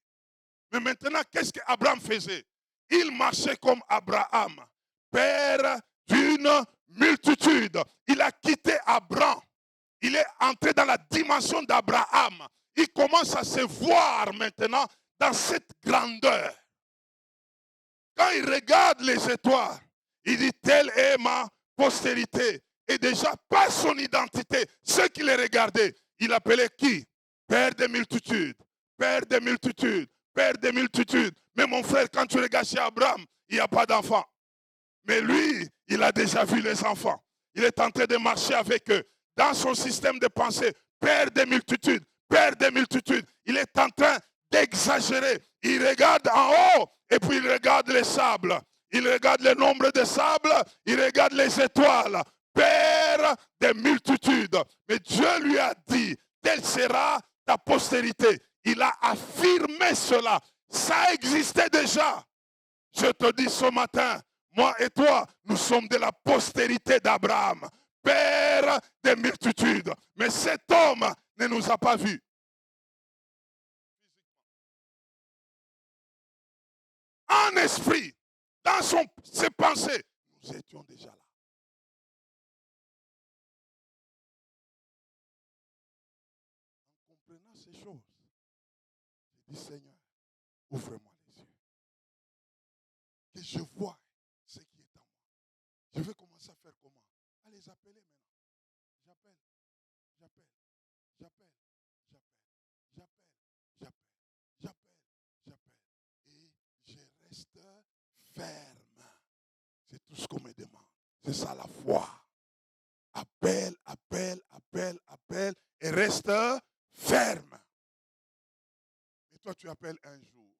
Mais maintenant, qu'est-ce qu'Abraham faisait? Il marchait comme Abraham, père d'une multitude. Il a quitté Abraham. Il est entré dans la dimension d'Abraham. Il commence à se voir maintenant dans cette grandeur. Quand il regarde les étoiles, il dit, telle est ma postérité. Et déjà, pas son identité, ceux qui les regardaient, il appelait qui? Père des multitudes, père des multitudes, père des multitudes. Mais mon frère, quand tu regardes chez Abraham, il n'y a pas d'enfant. Mais lui, il a déjà vu les enfants. Il est en train de marcher avec eux. Dans son système de pensée, père des multitudes, père des multitudes. Il est en train d'exagérer. Il regarde en haut et puis il regarde les sables. Il regarde le nombre de sables, il regarde les étoiles. Père des multitudes. Mais Dieu lui a dit, telle sera ta postérité. Il a affirmé cela. Ça existait déjà. Je te dis ce matin, moi et toi, nous sommes de la postérité d'Abraham, père des multitudes. Mais cet homme ne nous a pas vus. En esprit, dans ses pensées, nous étions déjà là. En comprenant ces choses, j'ai dit, Seigneur, ouvre-moi les yeux. Que je vois ce qui est en moi. Je vais commencer à faire comment? À les appeler maintenant. J'appelle, j'appelle, j'appelle, j'appelle, j'appelle, j'appelle, j'appelle. Et je reste ferme. C'est tout ce qu'on me demande. C'est ça la foi. Appelle, appelle, appelle, appelle et reste ferme. Mais toi, tu appelles un jour,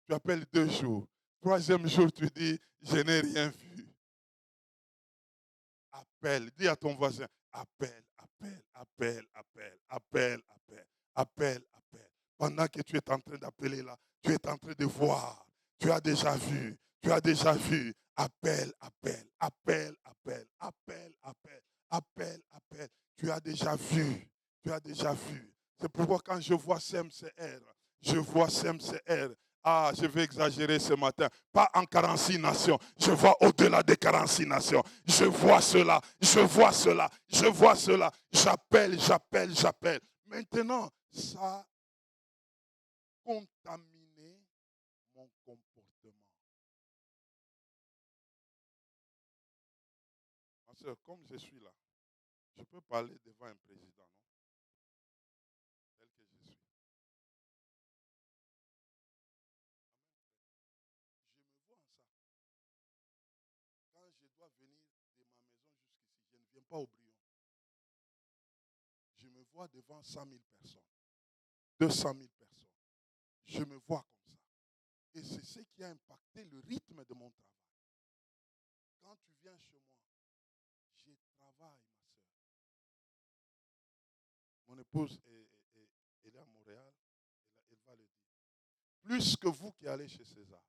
tu appelles 2 jours. 3e jour, tu dis, je n'ai rien vu. Appelle, dis à ton voisin, appelle, appelle, appelle, appelle, appelle, appelle, appelle, appelle. Pendant que tu es en train d'appeler là, tu es en train de voir. Tu as déjà vu, tu as déjà vu. Appelle, appelle, appelle, appelle, appelle, appelle, appelle, appelle. Tu as déjà vu, tu as déjà vu. C'est pourquoi quand je vois CMCR, je vois CMCR. Ah, je vais exagérer ce matin. Pas en 46 nations. Je vois au-delà des 46 nations. Je vois cela, je vois cela, je vois cela. J'appelle, j'appelle, j'appelle. Maintenant, ça a contaminé mon comportement. Ma soeur, comme je suis là, je peux parler devant un président, non? Tel que je suis. Je me vois en ça. Quand je dois venir de ma maison jusqu'ici, je ne viens pas au Brion. Je me vois devant 100 000 personnes, 200 000 personnes. Je me vois comme ça. Et c'est ce qui a impacté le rythme de mon travail. Quand tu viens chez moi, je travaille, ma soeur. Mon épouse, elle est à Montréal, elle va le dire. Plus que vous qui allez chez César,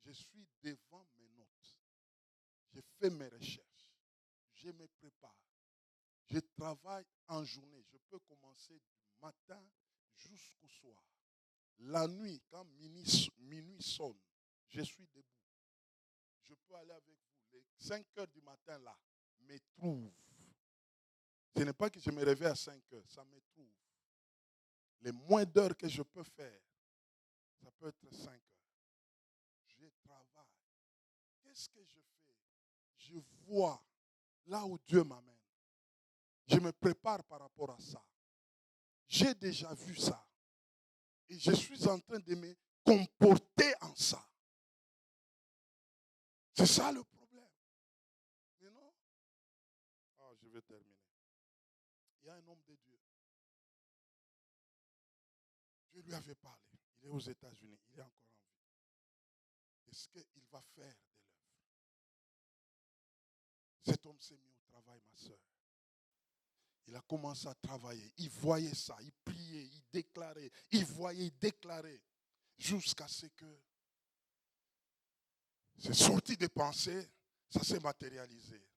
je suis devant mes notes. Je fais mes recherches. Je me prépare. Je travaille en journée. Je peux commencer du matin jusqu'au soir. La nuit, quand minuit sonne, je suis debout. Je peux aller avec vous. Les 5 heures du matin, là, me trouve. Ce n'est pas que je me réveille à 5 heures, ça me trouve. Les moins d'heures que je peux faire, ça peut être 5 heures. Je travaille. Qu'est-ce que je fais? Je vois là où Dieu m'amène. Je me prépare par rapport à ça. J'ai déjà vu ça. Et je suis en train de me comporter en ça. C'est ça le problème. Mais non. Ah, je vais terminer. Il y a un homme de Dieu. Dieu lui avait parlé. Il est aux États-Unis. Il est encore en vie. Est-ce qu'il va faire de l'œuvre? Cet homme s'est mis au travail, ma soeur. Il a commencé à travailler. Il voyait ça. Il priait. Il déclarait. Il voyait. Il déclarait. Jusqu'à ce que c'est sorti des pensées. Ça s'est matérialisé.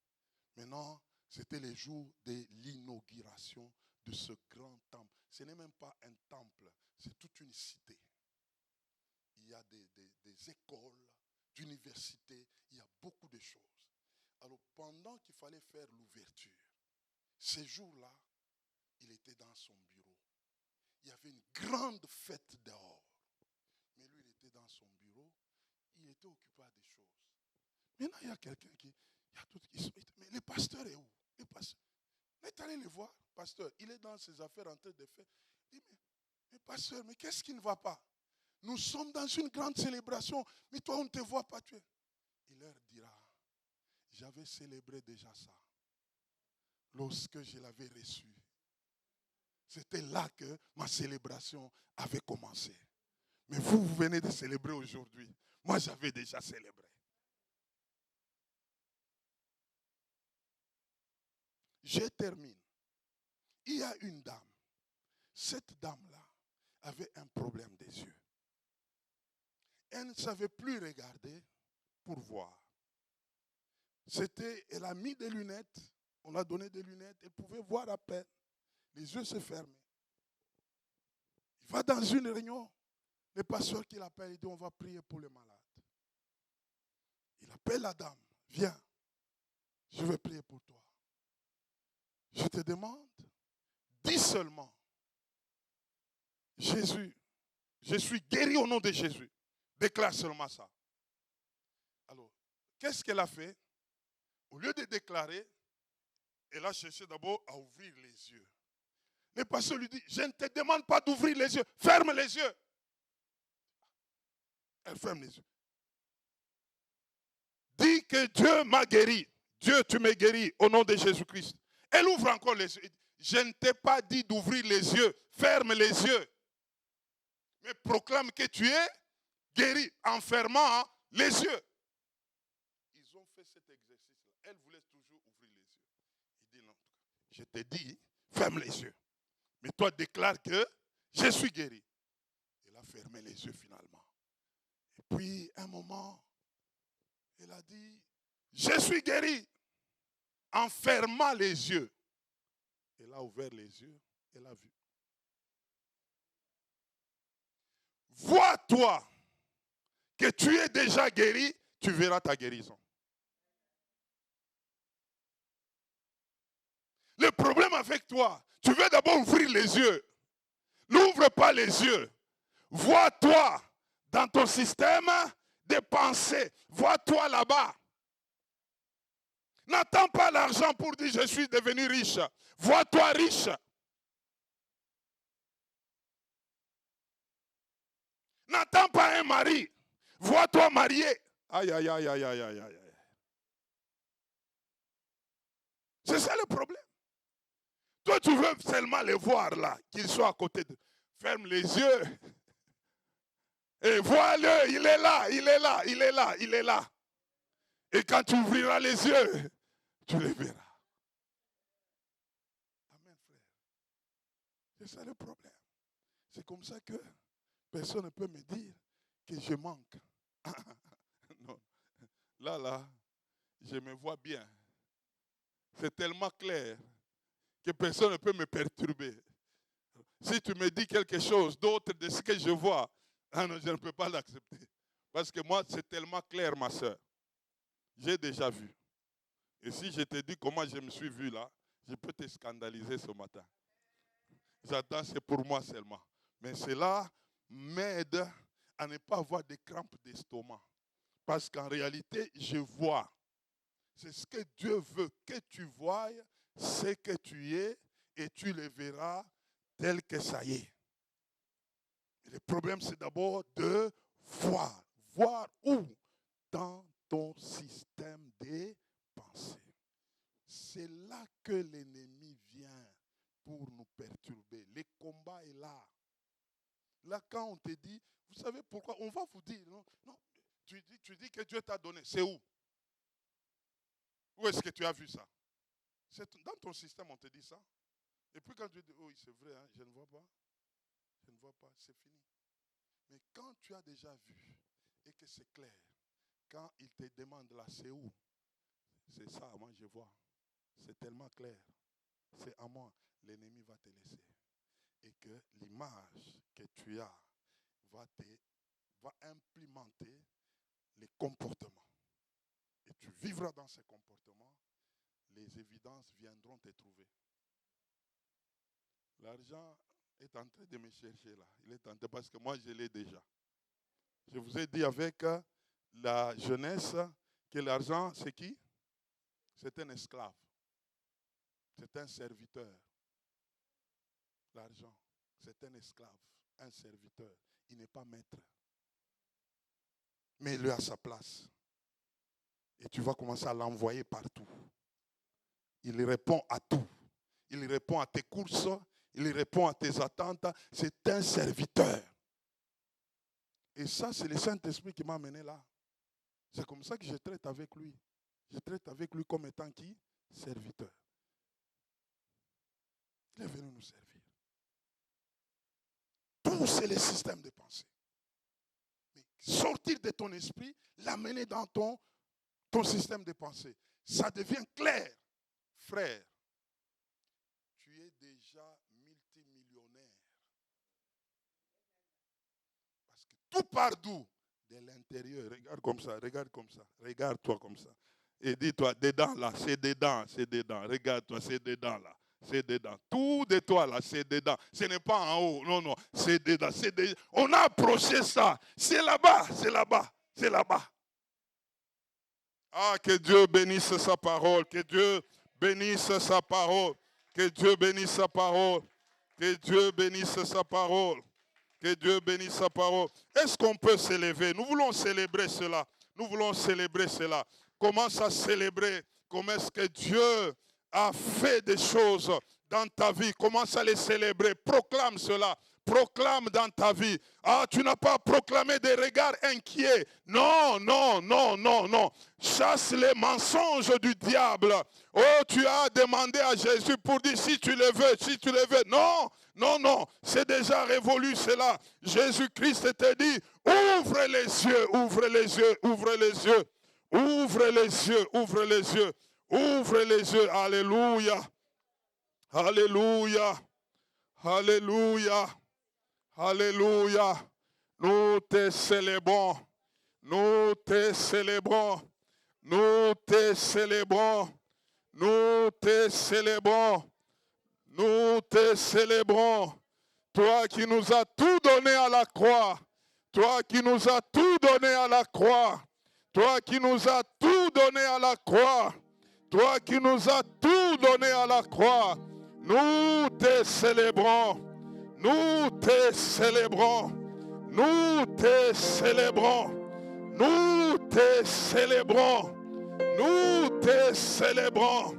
Maintenant, c'était les jours de l'inauguration de ce grand temple. Ce n'est même pas un temple. C'est toute une cité. Il y a des écoles, d'universités. Il y a beaucoup de choses. Alors, pendant qu'il fallait faire l'ouverture, ces jours-là, il était dans son bureau. Il y avait une grande fête dehors. Mais lui, il était dans son bureau. Il était occupé à des choses. Maintenant, il y a quelqu'un qui... Il y a tout qui se... Mais le pasteur est où? Le pasteur. On est allé le voir, pasteur. Il est dans ses affaires en train de faire. Il dit, mais pasteur, mais qu'est-ce qui ne va pas? Nous sommes dans une grande célébration. Mais toi, on ne te voit pas. Il leur dira, j'avais célébré déjà ça. Lorsque je l'avais reçu. C'était là que ma célébration avait commencé. Mais vous, vous venez de célébrer aujourd'hui. Moi, j'avais déjà célébré. Je termine. Il y a une dame. Cette dame-là avait un problème des yeux. Elle ne savait plus regarder pour voir. Elle a mis des lunettes. On a donné des lunettes. Elle pouvait voir à peine. Les yeux se fermaient. Il va dans une réunion. Le pasteur qui l'appelle, il dit, on va prier pour les malades. Il appelle la dame. Viens. Je vais prier pour toi. Je te demande, dis seulement, Jésus, je suis guéri au nom de Jésus. Déclare seulement ça. Alors, qu'est-ce qu'elle a fait? Au lieu de déclarer, elle a cherché d'abord à ouvrir les yeux. Le pasteur lui dit, je ne te demande pas d'ouvrir les yeux, ferme les yeux. Elle ferme les yeux. Dis que Dieu m'a guéri. Dieu, tu m'es guéri au nom de Jésus-Christ. Elle ouvre encore les yeux. Je ne t'ai pas dit d'ouvrir les yeux. Ferme les yeux. mais proclame que tu es guéri en fermant les yeux. Ils ont fait cet exercice-là. Elle voulait toujours ouvrir les yeux. Il dit non, je te dis, ferme les yeux. Mais toi, déclare que je suis guéri. Elle a fermé les yeux finalement. Et puis, un moment, elle a dit, je suis guéri. En fermant les yeux. Elle a ouvert les yeux. Elle a vu. Vois-toi que tu es déjà guéri, tu verras ta guérison. Le problème avec toi, tu veux d'abord ouvrir les yeux. N'ouvre pas les yeux. Vois-toi dans ton système de pensée. Vois-toi là-bas. N'attends pas l'argent pour dire je suis devenu riche. Vois-toi riche. N'attends pas un mari. Vois-toi marié. Aïe, aïe, aïe, aïe, aïe, aïe, aïe. C'est ça le problème. Toi, tu veux seulement les voir là, qu'ils soient à côté de. Ferme les yeux. Et vois-le, il est là, il est là, il est là, il est là. Et quand tu ouvriras les yeux, tu les verras. Amen, frère. C'est ça le problème. C'est comme ça que personne ne peut me dire que je manque. Non. Là, je me vois bien. C'est tellement clair que personne ne peut me perturber. Si tu me dis quelque chose d'autre de ce que je vois, non, je ne peux pas l'accepter. Parce que moi, c'est tellement clair, ma soeur. J'ai déjà vu. Et si je te dis comment je me suis vu là, je peux te scandaliser ce matin. J'attends, c'est pour moi seulement. Mais cela m'aide à ne pas avoir de crampes d'estomac. Parce qu'en réalité, je vois. C'est ce que Dieu veut que tu voies, ce que tu es, et tu le verras tel que ça y est. Et le problème, c'est d'abord de voir. Voir où? Dans ton système de pensée. C'est là que l'ennemi vient pour nous perturber. Le combat est là. Là, quand on te dit, vous savez pourquoi? On va vous dire, non, tu dis que Dieu t'a donné. C'est où? Où est-ce que tu as vu ça? C'est dans ton système, on te dit ça. Et puis quand tu dis, oui, c'est vrai, hein, je ne vois pas. Je ne vois pas, c'est fini. Mais quand tu as déjà vu et que c'est clair, quand il te demande là, c'est où? C'est ça, moi je vois. C'est tellement clair. C'est à moi. L'ennemi va te laisser. Et que l'image que tu as va implémenter les comportements. Et tu vivras dans ces comportements. Les évidences viendront te trouver. L'argent est en train de me chercher là. Il est en train parce que moi je l'ai déjà. Je vous ai dit avec la jeunesse que l'argent c'est qui? C'est un esclave. C'est un serviteur. L'argent, c'est un esclave, un serviteur. Il n'est pas maître. Mais il est à sa place. Et tu vas commencer à l'envoyer partout. Il répond à tout. Il répond à tes courses. Il répond à tes attentes. C'est un serviteur. Et ça, c'est le Saint-Esprit qui m'a amené là. C'est comme ça que je traite avec lui. Je traite avec lui comme étant qui? Serviteur. Il est venu nous servir. Tout, c'est le système de pensée. Mais sortir de ton esprit, l'amener dans ton système de pensée. Ça devient clair. Frère, tu es déjà multimillionnaire. Parce que tout part d'où? De l'intérieur. Regarde comme ça, regarde comme ça. Regarde-toi comme ça. Et dis-toi, dedans là, c'est dedans, c'est dedans. Regarde-toi, c'est dedans là. C'est dedans. Tout de toi là, c'est dedans. Ce n'est pas en haut. Non, non, c'est dedans. C'est dedans. On a approché ça. C'est là-bas, c'est là-bas, c'est là-bas. Ah, que Dieu bénisse sa parole. Que Dieu bénisse sa parole. Que Dieu bénisse sa parole. Que Dieu bénisse sa parole. Que Dieu bénisse sa parole. Est-ce qu'on peut s'élever? Nous voulons célébrer cela. Nous voulons célébrer cela. Commence à célébrer. Comment est-ce que Dieu a fait des choses dans ta vie. Commence à les célébrer. Proclame cela. proclame dans ta vie. Ah, tu n'as pas proclamé des regards inquiets. Non, non, non, non, non. Chasse les mensonges du diable. Oh, tu as demandé à Jésus pour dire si tu le veux, si tu le veux. Non, non, non, c'est déjà révolu cela. Jésus-Christ te dit, ouvre les yeux, ouvre les yeux, ouvre les yeux. Ouvre les yeux, ouvre les yeux, ouvre les yeux. Alléluia, alléluia, alléluia, alléluia. Nous te célébrons, nous te célébrons, nous te célébrons, nous te célébrons, nous te célébrons. Toi qui nous as tout donné à la croix, toi qui nous as tout donné à la croix, toi qui nous as tout donné à la croix, toi qui nous as tout donné à la croix, nous te célébrons, nous te célébrons, nous te célébrons, nous te célébrons, nous te célébrons,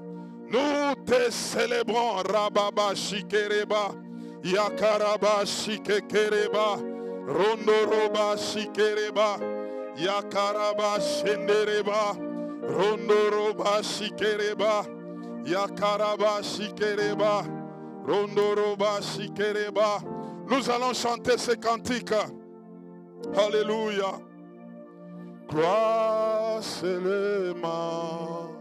nous te célébrons. Rababa shikereba, yakaraba shikekereba, rondoroba shikereba. Yakaraba shendereba, rondoroba shikereba, yakaraba shikereba, rondoroba shikereba. Nous allons chanter ce cantique. Alléluia. Crois seulement.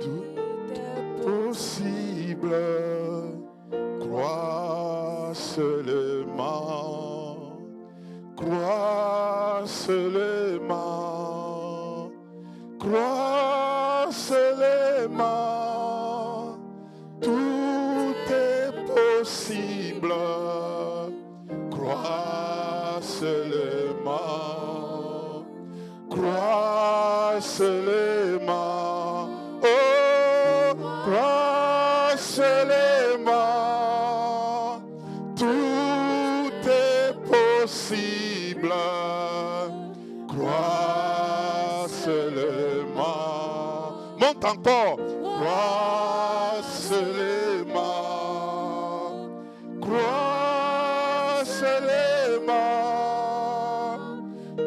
Tout est possible. Crois seulement, crois seulement, crois seulement, tout est possible, crois seulement, crois seulement, oh, crois seulement. Possible, crois seulement. Monte encore. Crois seulement, crois seulement.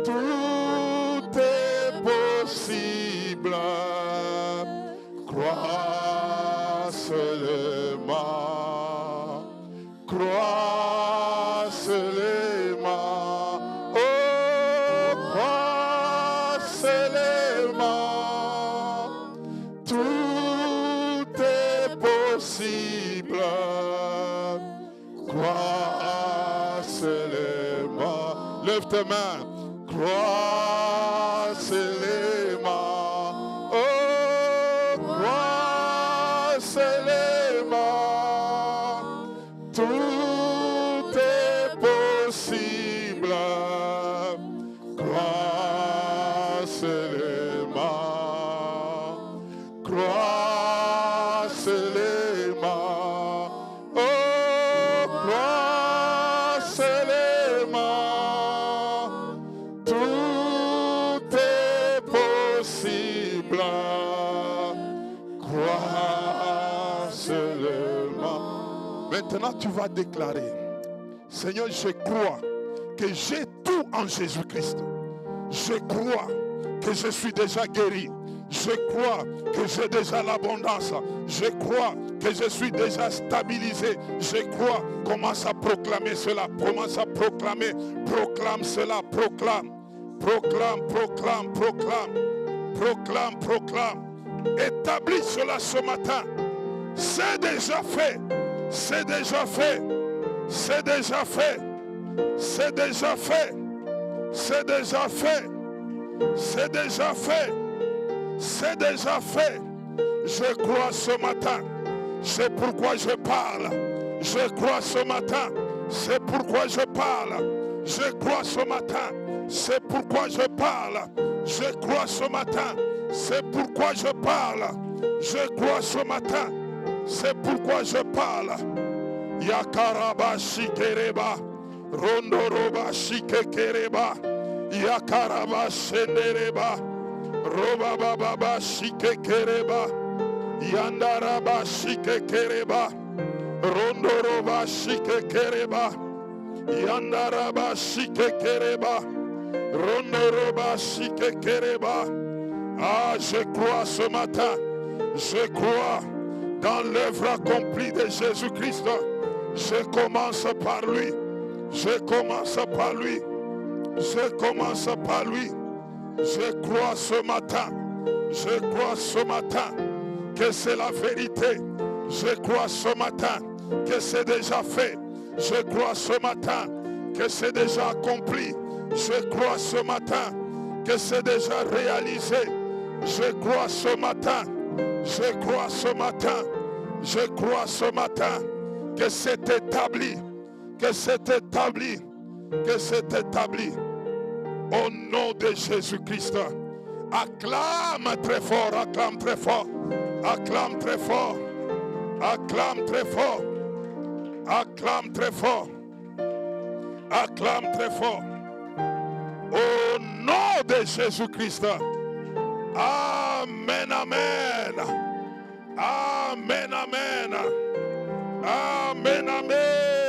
Tout est possible. Crois seulement, crois seulement. Crois seulement. Lève tes mains. Crois seulement. Oh, crois seulement. Tout est possible. Crois seulement. Crois seulement. Oh, crois seulement, tout est possible, crois seulement. Maintenant tu vas déclarer, Seigneur, je crois que j'ai tout en Jésus-Christ. Je crois que je suis déjà guéri. Je crois que j'ai déjà l'abondance. Je crois que je suis déjà stabilisé. Je crois. Commence à proclamer cela. Commence à proclamer. Proclame cela. Proclame. Proclame, proclame, proclame. Proclame, proclame. Établis cela ce matin. C'est déjà fait. C'est déjà fait. C'est déjà fait. C'est déjà fait. C'est déjà fait. C'est déjà fait. C'est déjà fait. Je crois ce matin. C'est pourquoi je parle. Je crois ce matin. C'est pourquoi je parle. Je crois ce matin. C'est pourquoi je parle. Je crois ce matin. C'est pourquoi je parle. Je crois ce matin. C'est pourquoi je parle. Yakaraba shikereba. Rondoroba shikekereba. Yakaraba shendereba. Roba baba shikekereba. Yandaraba shike kereba. Rondoroba shike kereba. Yandaraba shike kereba. Rondoroba shike kereba. Ah, je crois ce matin. Je crois dans l'œuvre accomplie de Jésus-Christ. Je commence par lui. Je commence par lui. Je commence par lui. Je crois ce matin. Je crois ce matin que c'est la vérité. Je crois ce matin que c'est déjà fait. Je crois ce matin que c'est déjà accompli. Je crois ce matin que c'est déjà réalisé. Je crois ce matin. Je crois ce matin. Je crois ce matin que c'est établi. Que c'est établi. Que c'est établi. Au nom de Jésus-Christ. Acclame très fort, acclame très fort, acclame très fort, acclame très fort, acclame très fort, acclame très fort. Au nom de Jésus-Christ. Amen, amen. Amen, amen. Amen, amen.